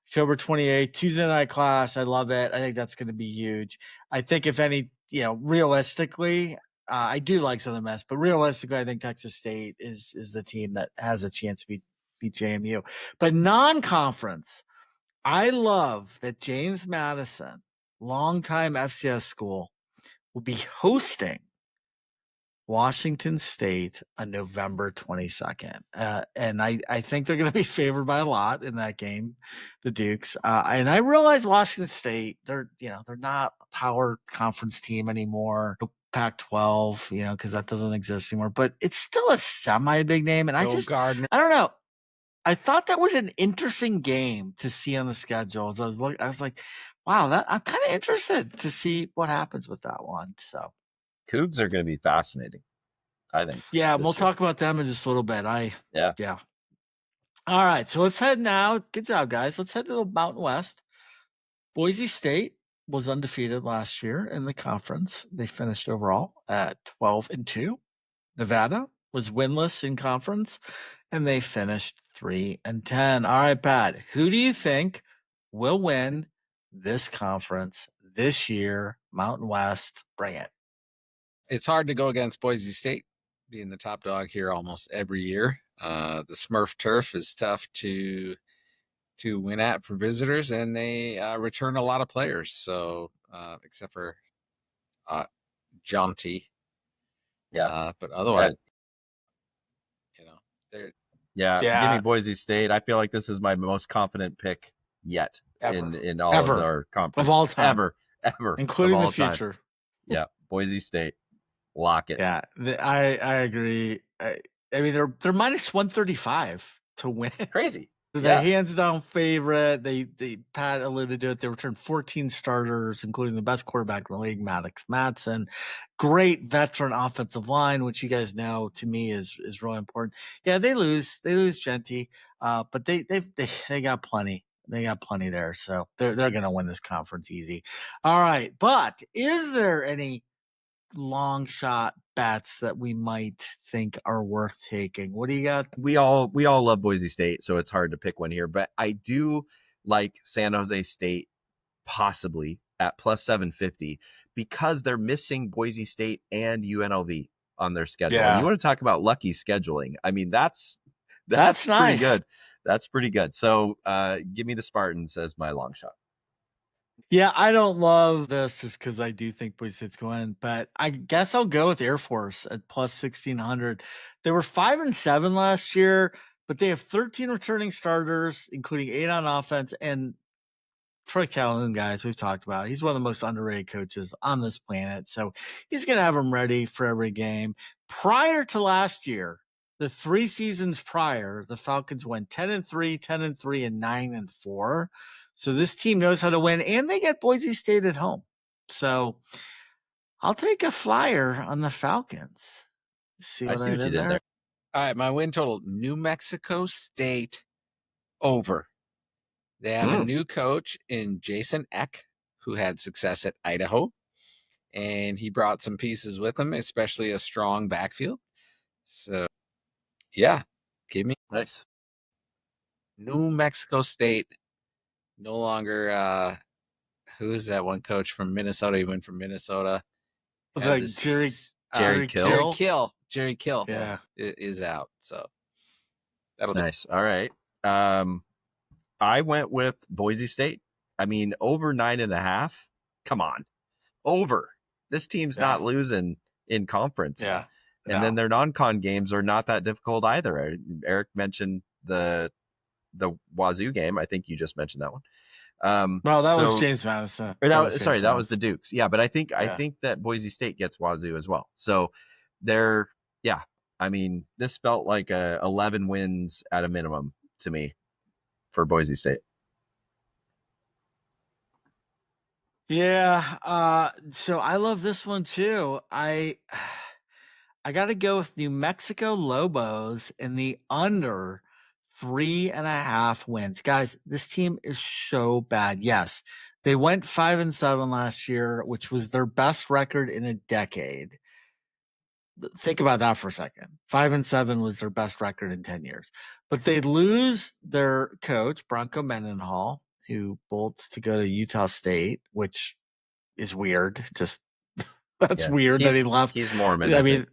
October 28th, Tuesday night class. I love it. I think that's going to be huge. I think if any, realistically, I do like Southern Miss, but realistically, I think Texas State is the team that has a chance to beat JMU. But non-conference, I love that James Madison, longtime FCS school, will be hosting Washington State on November 22nd. And I think they're going to be favored by a lot in that game, the Dukes. And I realize Washington State, they're not a power conference team anymore. Pac-12, because that doesn't exist anymore, but it's still a semi-big name. And I don't know. I thought that was an interesting game to see on the schedule. As I was like, wow, I'm kind of interested to see what happens with that one. So Cougs are going to be fascinating, I think. Yeah, we'll talk about them in just a little bit. Yeah. All right, so let's head now. Good job, guys. Let's head to the Mountain West. Boise State was undefeated last year in the conference. They finished overall at 12-2. Nevada was winless in conference, and they finished 3-10. All right, Pat, who do you think will win this conference this year? Mountain West, bring it. It's hard to go against Boise State being the top dog here almost every year. The Smurf turf is tough to win at for visitors, and they return a lot of players. So except for Jaunty, but otherwise, they're give me Boise State. I feel like this is my most confident pick yet in all of our conference of all time, ever, including the future. Yeah, Boise State, lock it. Yeah, I agree. I mean, they're minus 135 to win. Crazy. They're hands down favorite. They Pat alluded to it. They returned 14 starters, including the best quarterback in the league, Maddox Madsen. Great veteran offensive line, which you guys know to me is really important. Yeah, they lose Genty, but they got plenty. They got plenty there, so they're going to win this conference easy. All right, but is there any long shot bets that we might think are worth taking? What do you got? We all love Boise State, so it's hard to pick one here, but I do like San Jose State possibly at plus 750 because they're missing Boise State and UNLV on their schedule. And you want to talk about lucky scheduling. I mean, that's nice. Pretty good. That's pretty good. So give me the Spartans as my long shot. Yeah, I don't love this just because I do think Boise State's going, but I guess I'll go with Air Force at plus 1,600. They were 5-7 last year, but they have 13 returning starters, including 8 on offense. And Troy Calhoun, guys, we've talked about. He's one of the most underrated coaches on this planet. So he's going to have them ready for every game. Prior to last year, the 3 seasons prior, the Falcons went 10-3, 10-3, and 9-4. So this team knows how to win, and they get Boise State at home. So I'll take a flyer on the Falcons. See I what see what you did there. All right, my win total: New Mexico State over. They have a new coach in Jason Eck, who had success at Idaho, and he brought some pieces with him, especially a strong backfield. So, yeah, give me Nice. New Mexico State. No longer, who's that one coach from Minnesota? He went from Minnesota. Like Jerry Kill. Jerry Kill Yeah. is out. So that'll Nice. All right. I went with Boise State. I mean, over 9.5. Come on, over. This team's not losing in conference. Yeah. And then their non-con games are not that difficult either. Eric mentioned the Wazoo game. I think you just mentioned that one. Well, that was James Madison. That was the Dukes. Yeah, but I think that Boise State gets Wazoo as well. So they're I mean, this felt like 11 wins at a minimum to me for Boise State. Yeah. So I love this one too. I got to go with New Mexico Lobos in the under 3.5 wins. Guys, this team is so bad. Yes, they went 5-7 last year, which was their best record in a decade. Think about that for a second. 5-7 was their best record in 10 years. But they lose their coach, Bronco Mendenhall, who bolts to go to Utah State, which is weird. Just that's weird that he left. He's Mormon. I mean,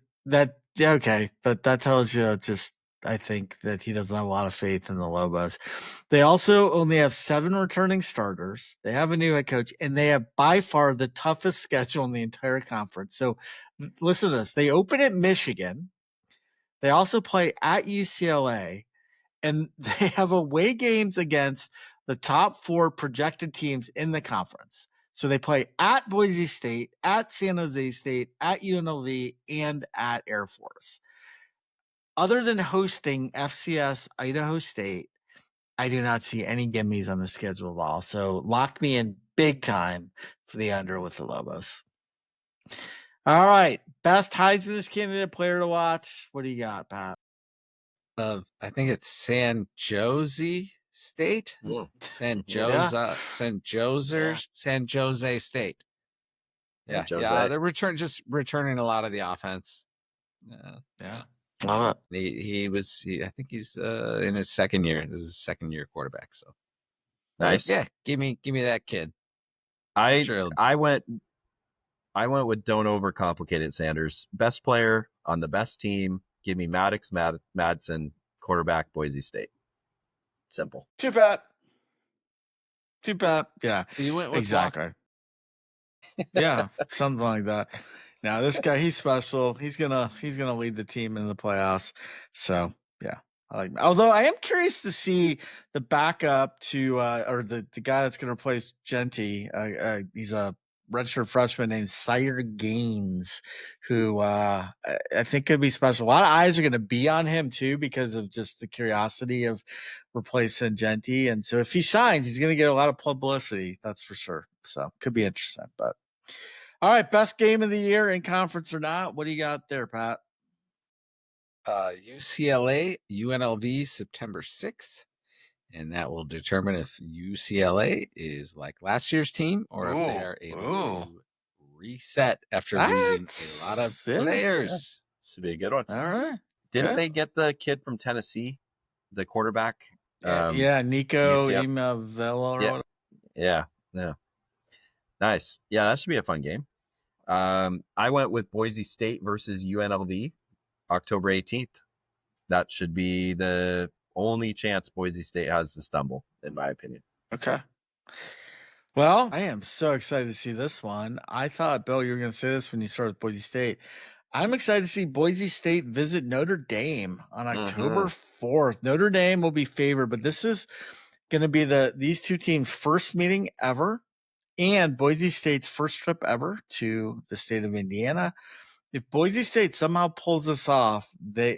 okay, but that tells you I think that he doesn't have a lot of faith in the Lobos. They also only have 7 returning starters. They have a new head coach, and they have by far the toughest schedule in the entire conference. So listen to this. They open at Michigan. They also play at UCLA, and they have away games against the top 4 projected teams in the conference. So they play at Boise State, at San Jose State, at UNLV, and at Air Force. Other than hosting FCS Idaho State, I do not see any gimmies on the schedule at all. So lock me in big time for the under with the Lobos. All right. Best Heisman candidate player to watch. What do you got, Pat? I think it's San Jose State. San Jose State. Yeah. They're returning a lot of the offense. Love it. I think he's in his second year. This is his second year quarterback. So nice. Yeah, give me that kid. I went with don't overcomplicate it, Sanders. Best player on the best team. Give me Maddox Madsen, quarterback, Boise State. Simple. Too bad. Yeah. You went with exactly. Yeah, something like that. Now this guy, he's special. He's gonna lead the team in the playoffs. So yeah, I like. Although I am curious to see the backup to or the guy that's gonna replace Genty. He's a redshirt freshman named Sire Gaines, who I think could be special. A lot of eyes are gonna be on him too because of just the curiosity of replacing Genty. And so if he shines, he's gonna get a lot of publicity. That's for sure. So could be interesting, but. All right, best game of the year in conference or not? What do you got there, Pat? UCLA, UNLV, September 6th. And that will determine if UCLA is like last year's team or if they are able to reset after losing a lot of players. Yeah. Should be a good one. All right. Didn't they get the kid from Tennessee, the quarterback? Nico Imavella. Yeah. Nice. Yeah, that should be a fun game. I went with Boise State versus UNLV, October 18th. That should be the only chance Boise State has to stumble, in my opinion. Okay. Well, I am so excited to see this one. I thought, Bill, you were going to say this when you started Boise State. I'm excited to see Boise State visit Notre Dame on October Mm-hmm. 4th. Notre Dame will be favored, but this is going to be these two teams' first meeting ever, and Boise State's first trip ever to the state of Indiana. If Boise State somehow pulls this off, they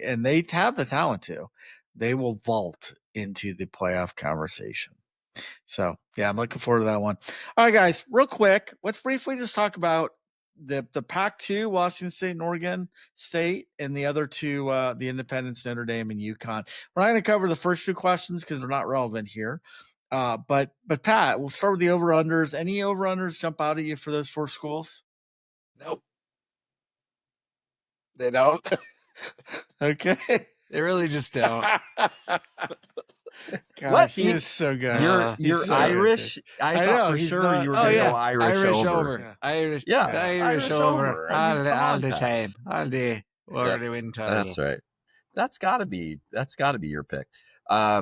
have the talent to, they will vault into the playoff conversation. So yeah, I'm looking forward to that one. All right, guys, real quick, let's briefly just talk about the Pac-2, Washington State and Oregon State, and the other two, the Independents, Notre Dame and UConn. We're not going to cover the first two questions because they're not relevant here. But Pat, we'll start with the over-unders. Any over-unders jump out at you for those four schools? Nope. They don't. Okay. They really just don't. God, What? he is so good. You're so Irish. good. I know, thought for he's sure not- you were Oh going to yeah, go Irish over. Yeah. Irish, Yeah, Irish over, over. I mean, come all on, the Pat. time, all day. Over the winter. That's right. That's got to be your pick. I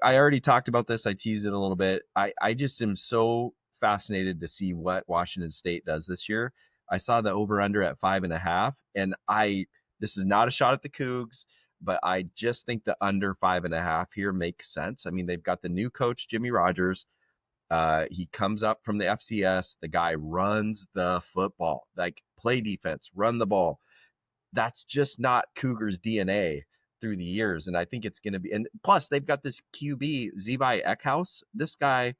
already talked about this. I teased it a little bit. I just am so fascinated to see what Washington State does this year. I saw the over under at 5.5, and this is not a shot at the Cougs, but I just think the under 5.5 here makes sense. I mean, they've got the new coach, Jimmy Rogers. He comes up from the FCS. The guy runs the football, like play defense, run the ball. That's just not Cougars DNA through the years. And I think it's going to be, and plus they've got this QB, Zevi Eckhouse. This guy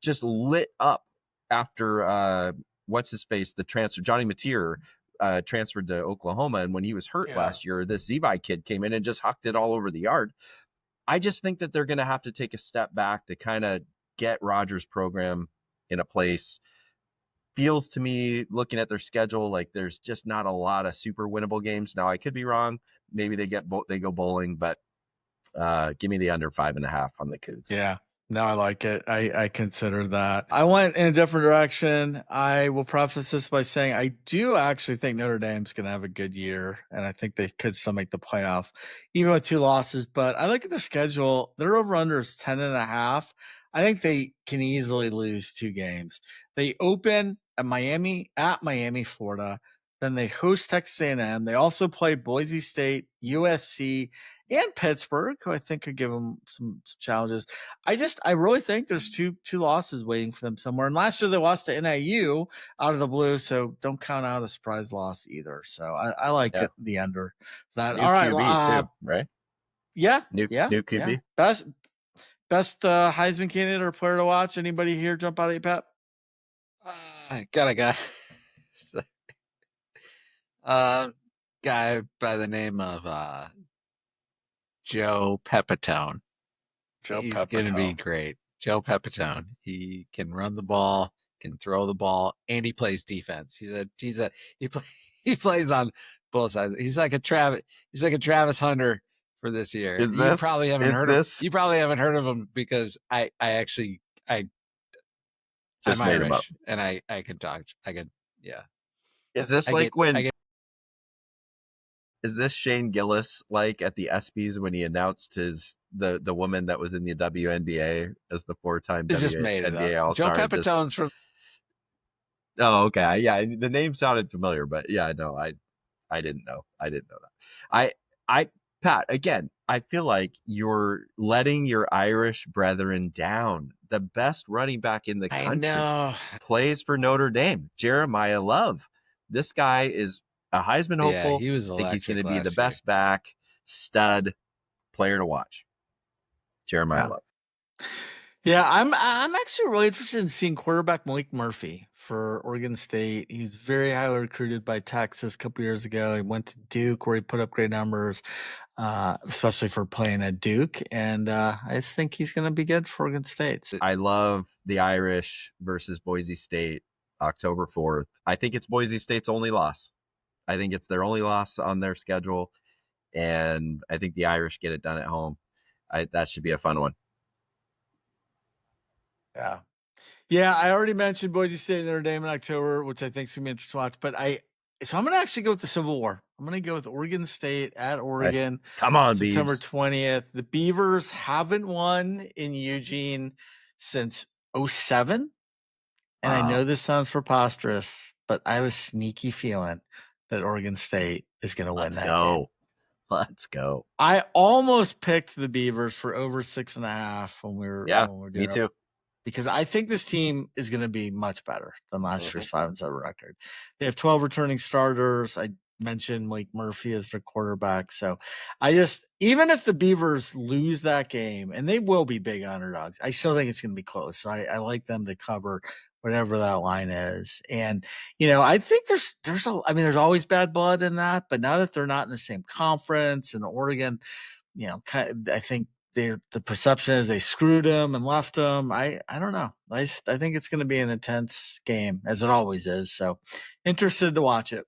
just lit up after, what's his face, the transfer, Johnny Mateer, transferred to Oklahoma. And when he was hurt last year, this Zevi kid came in and just hucked it all over the yard. I just think that they're going to have to take a step back to kind of get Rogers' program in a place. Feels to me, looking at their schedule, like there's just not a lot of super winnable games. Now I could be wrong. Maybe they go bowling, but give me the under 5.5 on the Cougs. Yeah. No, I like it. I consider that. I went in a different direction. I will preface this by saying I do actually think Notre Dame's going to have a good year, and I think they could still make the playoff, even with two losses. But I look at their schedule. Their over-under is 10.5. I think they can easily lose two games. They open at Miami, Florida. Then they host Texas A&M. They also play Boise State, USC, and Pittsburgh, who I think could give them some challenges. I really think there's two losses waiting for them somewhere. And last year they lost to NIU out of the blue, so don't count out a surprise loss either. So I like the under that. New All right, QB too, right? Yeah, New QB. Yeah. Best Heisman candidate or player to watch. Anybody here jump out at you, Pat? I got a guy. Guy by the name of Joe Pepitone. He's going to be great. Joe Pepitone. He can run the ball, can throw the ball, and he plays defense. He plays on both sides. He's like a Travis Hunter for this year. You probably haven't heard of him because I'm Irish and I can talk. Yeah. Is this is this Shane Gillis like at the ESPYs when he announced the woman that was in the WNBA as the 4-time WNBA All-Star? Joe Pepitone's from. Oh, okay. Yeah, the name sounded familiar, but yeah, no, I didn't know. I didn't know that. Pat, again, I feel like you're letting your Irish brethren down. The best running back in the country plays for Notre Dame, Jeremiah Love. This guy is a Heisman hopeful. He was I think he's going to be the best back, stud player to watch. Jeremiah Love. Yeah, I'm actually really interested in seeing quarterback Malik Murphy for Oregon State. He's very highly recruited by Texas a couple years ago. He went to Duke where he put up great numbers, especially for playing at Duke. And I just think he's going to be good for Oregon State. I love the Irish versus Boise State, October 4th. I think it's Boise State's only loss. I think it's their only loss on their schedule. And I think the Irish get it done at home. That should be a fun one. Yeah. Yeah, I already mentioned Boise State and Notre Dame in October, which I think is going to be interesting to watch. But I'm going to actually go with the Civil War. I'm going to go with Oregon State at Oregon. Nice. Come on, September Beavs. 20th. The Beavers haven't won in Eugene since 2007. And I know this sounds preposterous, but I have a sneaky feeling that Oregon State is going to win Let's that go. game. Let's go. I almost picked the Beavers for over 6.5 when we were Me doing it, too. because I think this team is going to be much better than last year's 5-7 record. They have 12 returning starters. I mentioned Mike Murphy as their quarterback. So even if the Beavers lose that game, and they will be big underdogs, I still think it's going to be close. So I like them to cover whatever that line is. And, I think there's always bad blood in that, but now that they're not in the same conference, and Oregon, I think the perception is they screwed him and left him. I don't know. I think it's going to be an intense game, as it always is. So interested to watch it.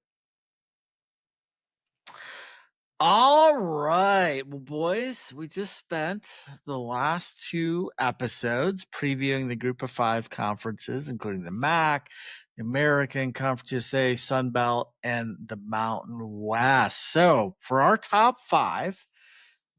All right. Well, boys, we just spent the last 2 episodes previewing the Group of 5 conferences, including the MAC, the American Conference USA, Sun Belt, and the Mountain West. So for our top 5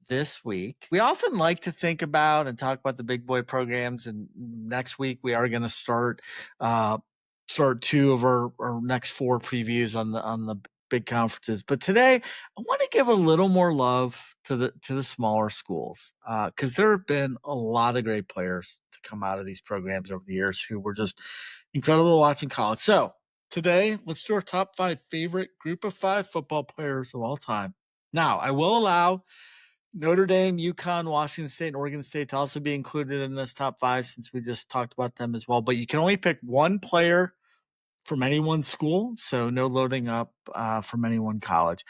this week, we often like to think about and talk about the big boy programs. And next week we are going to start 2 of our next 4 previews on the big conferences. But today I want to give a little more love to the smaller schools, because there have been a lot of great players to come out of these programs over the years who were just incredible to watch in college. So today, let's do our top 5 favorite Group of 5 football players of all time. Now, I will allow Notre Dame, UConn, Washington State, and Oregon State to also be included in this top 5, since we just talked about them as well. But you can only pick one player from any one school, so no loading up from any one college.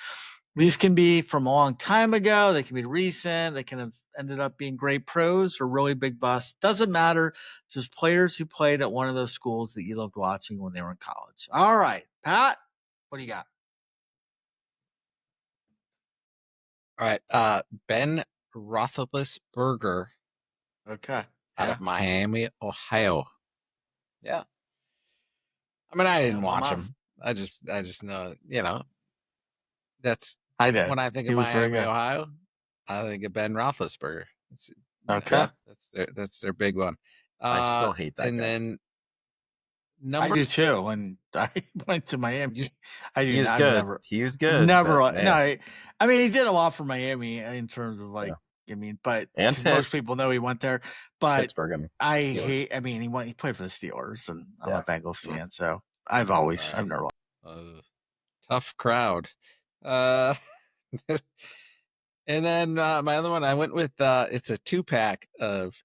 These can be from a long time ago. They can be recent. They can have ended up being great pros or really big busts. Doesn't matter. It's just players who played at one of those schools that you loved watching when they were in college. All right, Pat, what do you got? All right. Ben Roethlisberger. Okay. Out of Miami, Ohio. Yeah. I mean, I didn't watch him. I just know, that's I did. when I think of Miami, Ohio, I think of Ben Roethlisberger. Okay. That's their big one. I still hate that and guy. then I do too. When I went to Miami, he was good. He was good. Never. I mean, he did a lot for Miami in terms of but most people know he went there. But Pittsburgh, he played for the Steelers, and I'm a Bengals fan, so I've never. Tough crowd. And then my other one, I went with it's a 2-pack of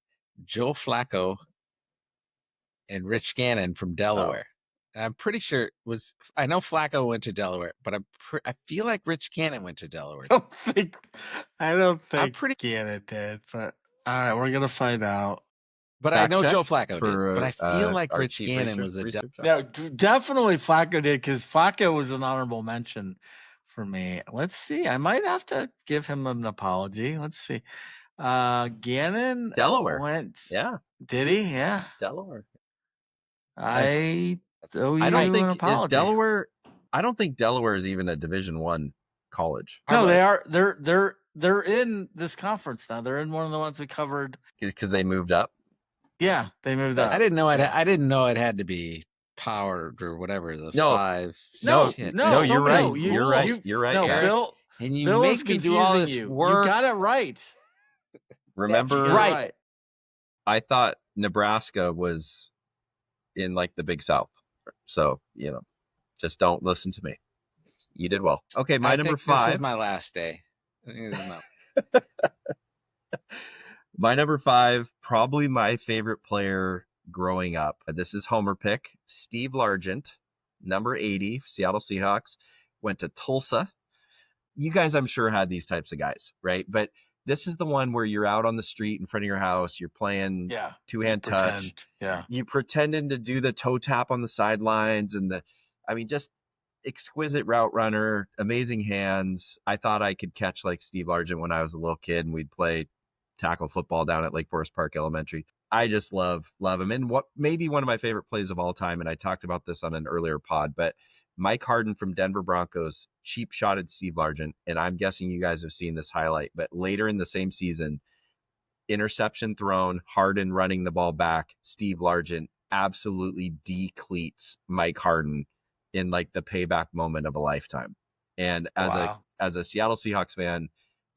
Joe Flacco and Rich Gannon from Delaware. And I'm pretty sure I know Flacco went to Delaware, but I feel like Rich Gannon went to Delaware. I don't think Gannon did, but all right, we're gonna find out. But I know Joe Flacco did. But I feel like Rich Gannon was a no, definitely Flacco did, because Flacco was an honorable mention for me. Let's see. I might have to give him an apology. Let's see. Gannon Delaware went. Yeah. Did he? Yeah. Delaware. I owe you an apology. Is Delaware. I don't think Delaware is even a Division I college. No, they are. They're in this conference now. They're in one of the ones we covered because they moved up. Yeah, they moved up. I didn't know I didn't know it had to be powered or whatever. The 5. No, you're right. No, you're right. You're right. No, Eric. Bill. And you Bill make me do all this work. You got it right. Remember, right. I thought Nebraska was in the Big South, so just don't listen to me. You did well. Okay, my number 5. This is my last day. I think this is my number 5, probably my favorite player growing up. This is Homer pick. Steve Largent, number 80, Seattle Seahawks, went to Tulsa. You guys, I'm sure, had these types of guys, right? But this is the one where you're out on the street in front of your house. You're playing two-hand touch. Yeah. You pretending to do the toe tap on the sidelines and just exquisite route runner, amazing hands. I thought I could catch like Steve Largent when I was a little kid, and we'd play tackle football down at Lake Forest Park Elementary. I just love him. And what maybe one of my favorite plays of all time, and I talked about this on an earlier pod, but Mike Harden from Denver Broncos cheap shotted Steve Largent, and I'm guessing you guys have seen this highlight, but later in the same season, interception thrown, Harden running the ball back, Steve Largent absolutely decleats Mike Harden in like the payback moment of a lifetime. And as a Seattle Seahawks fan,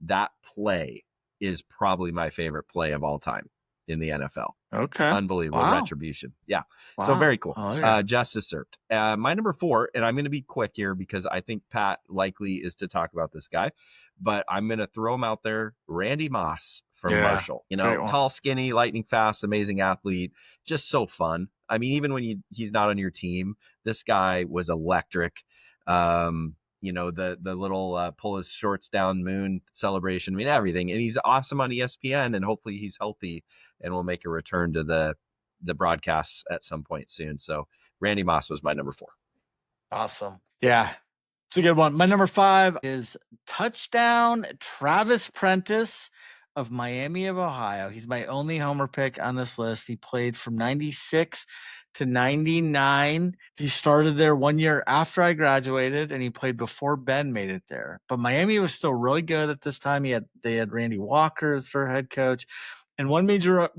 that play is probably my favorite play of all time in the NFL. Okay. Unbelievable retribution. Yeah. Wow. So very cool. Oh, yeah. Justice served. My number 4, and I'm going to be quick here because I think Pat likely is to talk about this guy, but I'm going to throw him out there. Randy Moss from Marshall. You know, tall, skinny, lightning fast, amazing athlete, just so fun. I mean, even when he's not on your team, this guy was electric. You know, the little pull his shorts down moon celebration. I mean, everything. And he's awesome on ESPN, and hopefully he's healthy and will make a return to the broadcasts at some point soon. So Randy Moss was my number 4. Awesome. Yeah, it's a good one. My number 5 is touchdown Travis Prentice of Miami of Ohio. He's my only homer pick on this list. He played from 96 to 99. He started there 1 year after I graduated, and he played before Ben made it there. But Miami was still really good at this time. They had Randy Walker as their head coach. And one major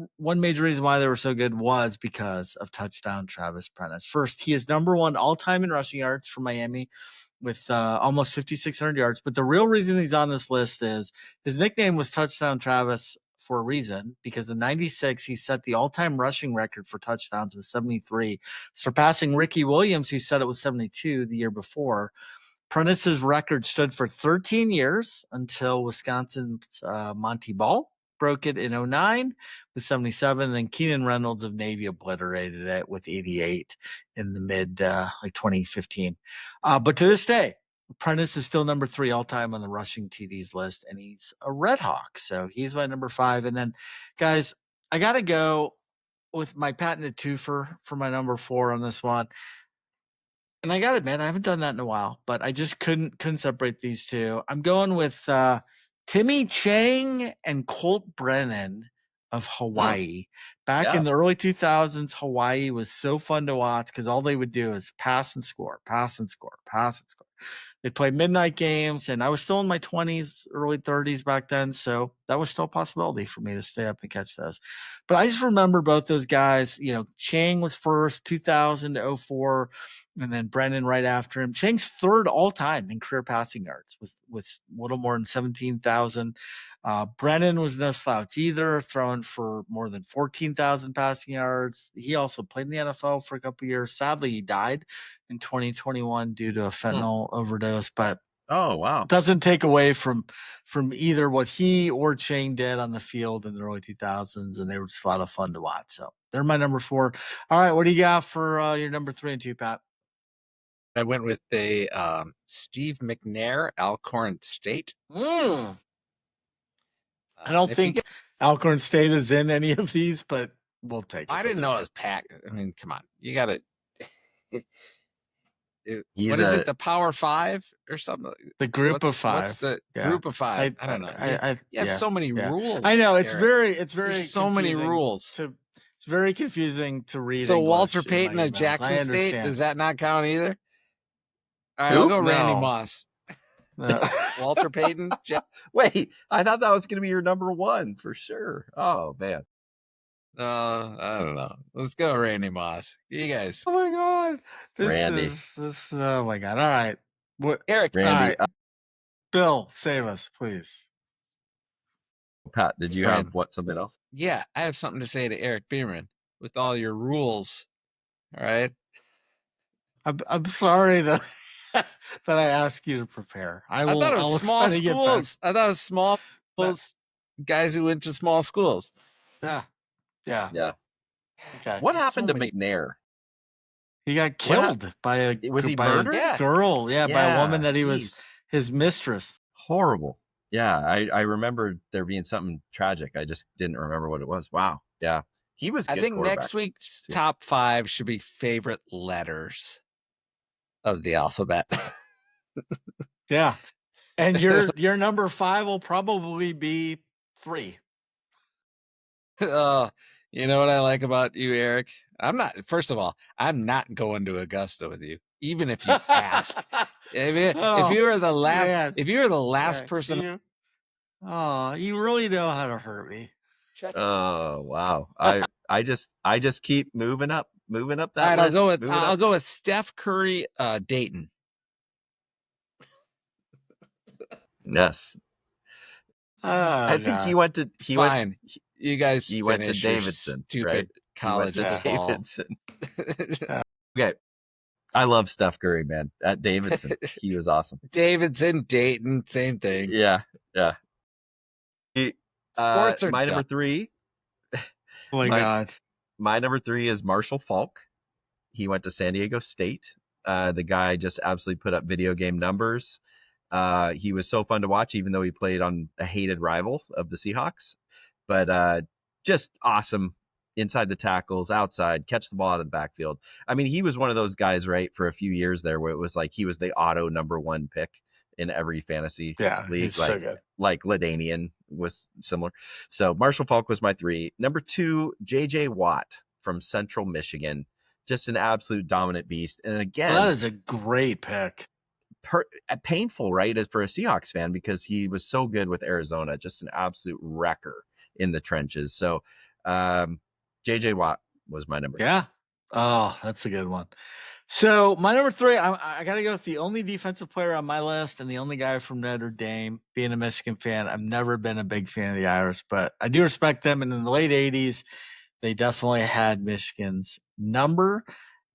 reason why they were so good was because of touchdown Travis Prentice. First, he is number 1 all-time in rushing yards for Miami with almost 5,600 yards. But the real reason he's on this list is his nickname was Touchdown Travis for a reason, because in 96, he set the all-time rushing record for touchdowns with 73, surpassing Ricky Williams, who said it was 72 the year before. Prentice's record stood for 13 years until Wisconsin's Monty Ball broke it in 09 with 77. Then Keenan Reynolds of Navy obliterated it with 88 in the mid 2015. But to this day, Prentice is still number 3 all time on the rushing TDs list, and he's a Red Hawk. So he's my number 5. And then, guys, I got to go with my patented twofer for my number 4 on this one. And I got to admit, I haven't done that in a while, but I just couldn't separate these two. I'm going with Timmy Chang and Colt Brennan of Hawaii. Back in the early 2000s, Hawaii was so fun to watch because all they would do is pass and score, pass and score, pass and score. They'd play midnight games, and I was still in my 20s, early 30s back then, so that was still a possibility for me to stay up and catch those. But I just remember both those guys. You know, Chang was first, 2000 to 04, and then Brennan right after him. Chang's third all time in career passing yards with a little more than 17,000. Brennan was no slouch either, throwing for more than 14,000 passing yards. He also played in the NFL for a couple of years. Sadly, he died in 2021 due to a fentanyl overdose, but doesn't take away from either what he or Chang did on the field in the early 2000s, and they were just a lot of fun to watch. So they're my number 4. All right, what do you got for your number 3 and 2, Pat? I went with the Steve McNair, Alcorn State. I don't think Alcorn State is in any of these, but we'll take it. I didn't know it was packed. I mean, come on. You got to. What is it? The Power 5 or something? The Group of 5. What's the Group of 5? I don't know. You have so many rules. I know it's Eric. very so many rules. It's very confusing to read. So English Walter Payton of Jackson State, does that not count either? All right, I'll go Randy Moss. No. Walter Payton. Wait, I thought that was going to be your number 1 for sure. Oh man. I don't know. Let's go Randy Moss. You guys. Oh my God. Randy. This oh my God. All right. Eric. Randy. All right. Bill, save us, please. Pat, did you have something else? Yeah, I have something to say to Eric Bierman with all your rules. All right. I'm sorry that I asked you to prepare. I thought it was small schools. I thought it was small schools, guys who went to small schools. Yeah. Okay. What happened to McNair? He got killed by a girl. Yeah, by a woman that he was his mistress. Horrible. Yeah, I remember there being something tragic. I just didn't remember what it was. Wow. Yeah. He was good. I think next week's top 5 should be favorite letters of the alphabet. Yeah. And your number 5 will probably be 3. You know what I like about you, Eric? First of all, I'm not going to Augusta with you, even if you ask. If you were the last person. You really know how to hurt me. Oh, wow. I just keep moving up. moving up All that right, list. I'll go with Steph Curry, Dayton. Yes. I think he went to Fine. You guys he went to finish your Davidson, stupid right? college He went to football. Davidson. Okay. I love Steph Curry, man. At Davidson, he was awesome. Davidson, Dayton, same thing. Yeah. Sports are my dumb. number 3. Oh my God. My number 3 is Marshall Falk. He went to San Diego State. The guy just absolutely put up video game numbers. He was so fun to watch, even though he played on a hated rival of the Seahawks. But just awesome inside the tackles, outside, catch the ball out of the backfield. I mean, he was one of those guys, right, for a few years there where it was like he was the auto number 1 pick in every fantasy league. He's so good. Like Ladanian was similar. So Marshall Falk was my 3. Number 2, J.J. Watt from Central Michigan. Just an absolute dominant beast. And again, Well, that is a great pick. Painful, right, as for a Seahawks fan, because he was so good with Arizona, just an absolute wrecker in the trenches. So JJ Watt was my number. Yeah. Oh, that's a good one. So my number 3, I got to go with the only defensive player on my list and the only guy from Notre Dame. Being a Michigan fan, I've never been a big fan of the Irish, but I do respect them. And in the late 80s, they definitely had Michigan's number.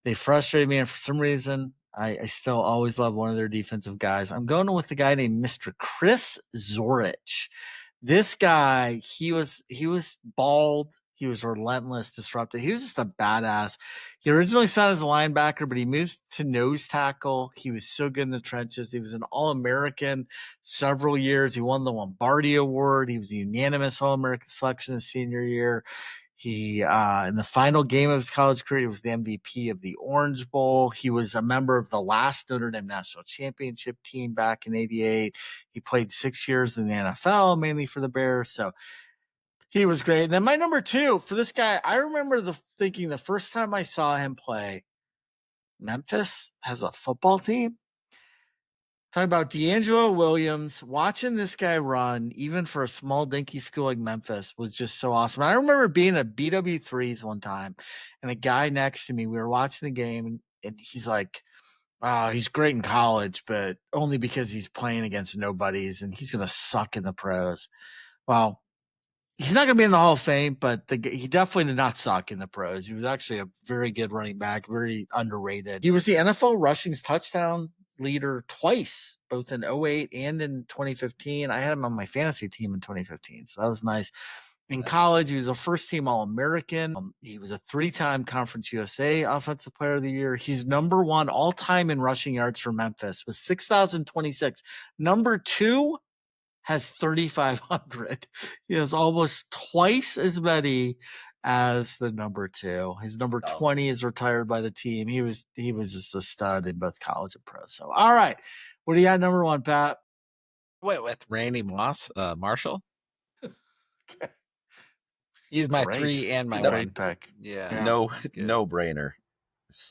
They frustrated me, and for some reason, I still always love one of their defensive guys. I'm going with the guy named Mr. Chris Zorich. This guy, he was bald. He was relentless, disruptive. He was just a badass. He originally signed as a linebacker, but he moved to nose tackle. He was so good in the trenches. He was an All-American several years. He won the Lombardi Award. He was a unanimous All-American selection his senior year. He, in the final game of his college career, he was the MVP of the Orange Bowl. He was a member of the last Notre Dame national championship team back in '88. He played 6 years in the NFL, mainly for the Bears. So he was great. And then my number 2 for this guy, I remember thinking the first time I saw him play, Memphis has a football team. Talking about D'Angelo Williams, watching this guy run, even for a small dinky school like Memphis, was just so awesome. I remember being at BW3s one time, and a guy next to me, we were watching the game, and he's like, "Oh, he's great in college, but only because he's playing against nobodies, and he's going to suck in the pros." Well, he's not going to be in the Hall of Fame, but he definitely did not suck in the pros. He was actually a very good running back, very underrated. He was the NFL rushing touchdown leader twice, both in 2008 and in 2015. I had him on my fantasy team in 2015, so that was nice. In college, he was a first-team All-American. He was a 3-time Conference USA Offensive Player of the Year. He's number 1 all-time in rushing yards for Memphis with 6,026. Number 2 has 3,500. He has almost twice as many as the number 2. His number 20 is retired by the team. He was just a stud in both college and pro. So, all right. What do you got number 1, Pat? Wait, with Randy Moss, Marshall? Okay. He's my Great. 3 and my Great 1. pick. Yeah. No brainer.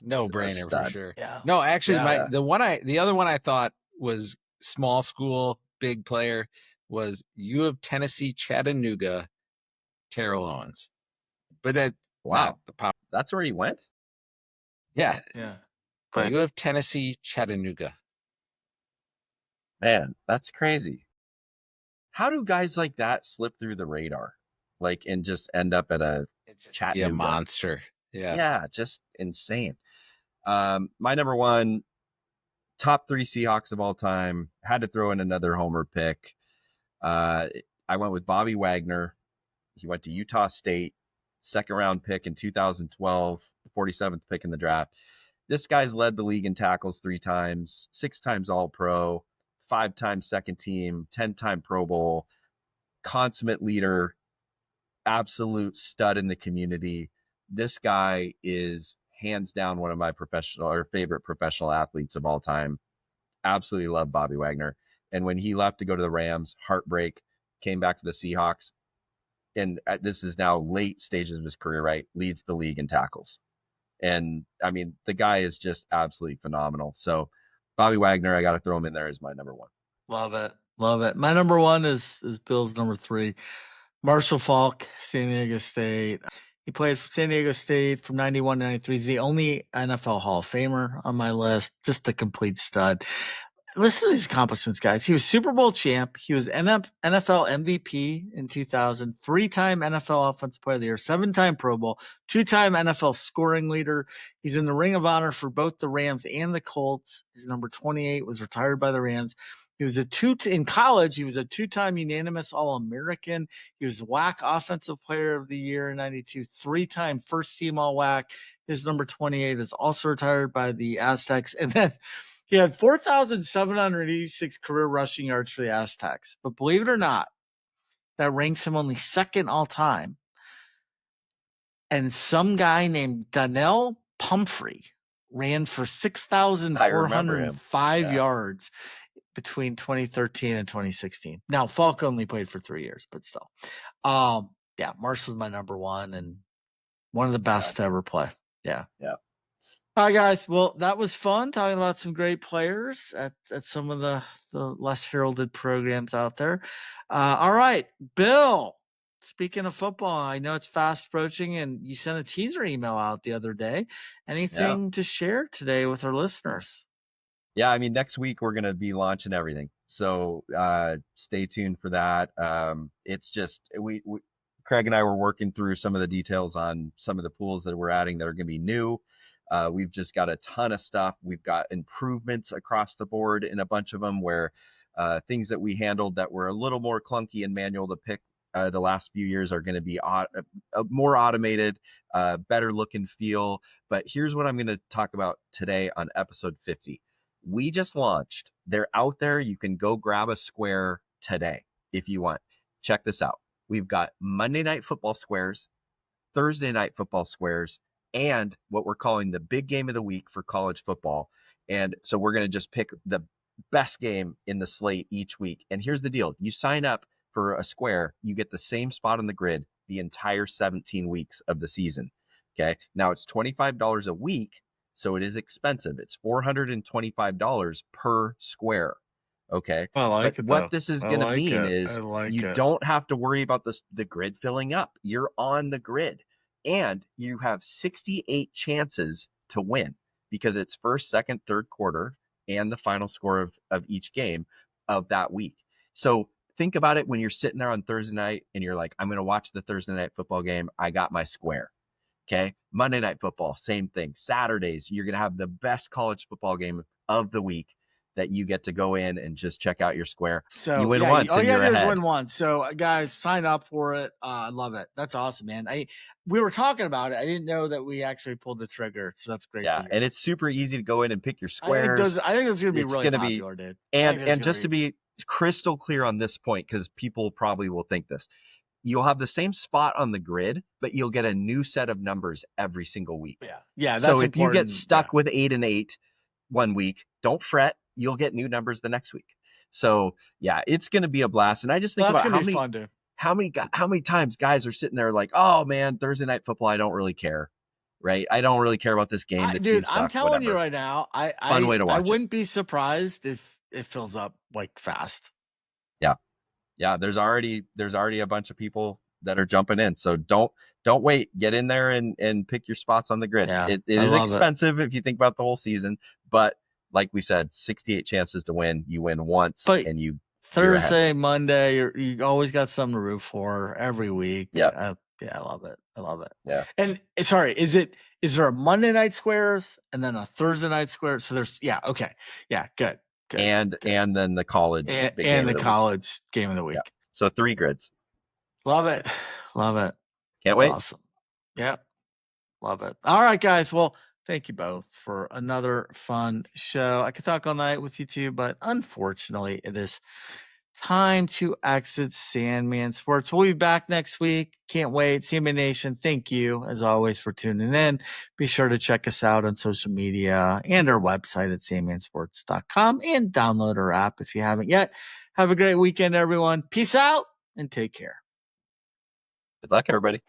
No brainer for sure. Yeah. No, actually, Yeah. the other one I thought was small school, big player was U of Tennessee, Chattanooga, Terrell Owens. But Wow. the pop. That's where he went? Yeah. Yeah. But U of Tennessee, Chattanooga. Man, that's crazy. How do guys like that slip through the radar? Like, and just end up at a Be a Chattanooga? monster. Yeah. Yeah, just insane. My number 1, top 3 Seahawks of all time. Had to throw in another homer pick. I went with Bobby Wagner. He went to Utah State, 2nd round pick in 2012, the 47th pick in the draft. This guy's led the league in tackles 3 times, 6 times All-Pro, 5 times second team, 10-time Pro Bowl, consummate leader, absolute stud in the community. This guy is hands down one of my favorite professional athletes of all time. Absolutely love Bobby Wagner. And when he left to go to the Rams, heartbreak, came back to the Seahawks. And this is now late stages of his career, right? Leads the league in tackles. And I mean, the guy is just absolutely phenomenal. So Bobby Wagner, I got to throw him in there as my number 1. love it. Love it. My number 1 is Bill's number 3. Marshall Falk, San Diego State. He played for San Diego State from 91 to 93. He's the only NFL Hall of Famer on my list. Just a complete stud. Listen to these accomplishments, guys. He was Super Bowl champ. He was NFL MVP in 2000, 3-time NFL Offensive Player of the Year, 7-time Pro Bowl, 2-time NFL scoring leader. He's in the Ring of Honor for both the Rams and the Colts. His number 28 was retired by the Rams. He was in college. He was a 2-time unanimous All-American. He was WAC Offensive Player of the Year in 92, 3-time first team All-WAC. His number 28 is also retired by the Aztecs. And then he had 4,786 career rushing yards for the Aztecs. But believe it or not, that ranks him only second all time. And some guy named Donnell Pumphrey ran for 6,405 yards between 2013 and 2016. Now, Falk only played for 3 years, but still. Marshall's my number one and one of the best to ever play. Yeah. All right, guys. Well, that was fun talking about some great players at some of the less heralded programs out there. All right, Bill, speaking of football, I know it's fast approaching, and you sent a teaser email out the other day. Anything to share today with our listeners? Yeah, I mean, next week we're going to be launching everything. So stay tuned for that. It's just, we Craig and I were working through some of the details on some of the pools that we're adding that are going to be new. We've just got a ton of stuff. We've got improvements across the board in a bunch of them where things that we handled that were a little more clunky and manual to pick the last few years are going to be more automated, better look and feel. But here's what I'm going to talk about today on episode 50. We just launched. They're out there. You can go grab a square today if you want. Check this out. We've got Monday Night Football squares, Thursday Night Football squares, and what we're calling the big game of the week for college football. And so we're going to just pick the best game in the slate each week. And here's the deal. You sign up for a square, you get the same spot on the grid the entire 17 weeks of the season. Okay. Now it's $25 a week, so it is expensive. It's $425 per square. Okay. I like but it. What this is going to mean is you don't have to worry about the grid filling up. You're on the grid. And you have 68 chances to win because it's first, second, third quarter, and the final score of each game of that week. So think about it when you're sitting there on Thursday night and you're like, I'm going to watch the Thursday night football game. I got my square. Okay. Monday Night Football, same thing. Saturdays, you're going to have the best college football game of the week that you get to go in and just check out your square. So you win once. All you have to do is win once. So guys, sign up for it. I love it. That's awesome, man. We were talking about it. I didn't know that we actually pulled the trigger. So that's great. Yeah, and it's super easy to go in and pick your squares. I think it's going to be really popular, dude. And just to be crystal clear on this point, because people probably will think this, you'll have the same spot on the grid, but you'll get a new set of numbers every single week. Yeah. So if you get stuck with 8 and 8 one week, don't fret. You'll get new numbers the next week. So yeah, it's going to be a blast. And I just think about how many times guys are sitting there like, oh man, Thursday Night Football, I don't really care. Right? I don't really care about this game. Dude, I'm telling you right now, Fun way to watch I wouldn't be surprised if it fills up like fast. Yeah, there's already a bunch of people that are jumping in. So don't wait. Get in there and pick your spots on the grid. Yeah, it is expensive if you think about the whole season, but like we said, 68 chances to win. You win once, and you Thursday, Monday, you always got something to root for every week. Yeah, I love it. I love it. Yeah. And sorry, is there a Monday night squares and then a Thursday night square? So there's good. And then the college and the college game of the week. Yeah. So 3 grids. Love it. Can't wait. Awesome. Yeah. Love it. All right, guys. Well, thank you both for another fun show. I could talk all night with you two, but unfortunately, it is time to exit Sandman Sports. We'll be back next week. Can't wait. Sandman Nation, thank you, as always, for tuning in. Be sure to check us out on social media and our website at sandmansports.com and download our app if you haven't yet. Have a great weekend, everyone. Peace out and take care. Good luck, everybody.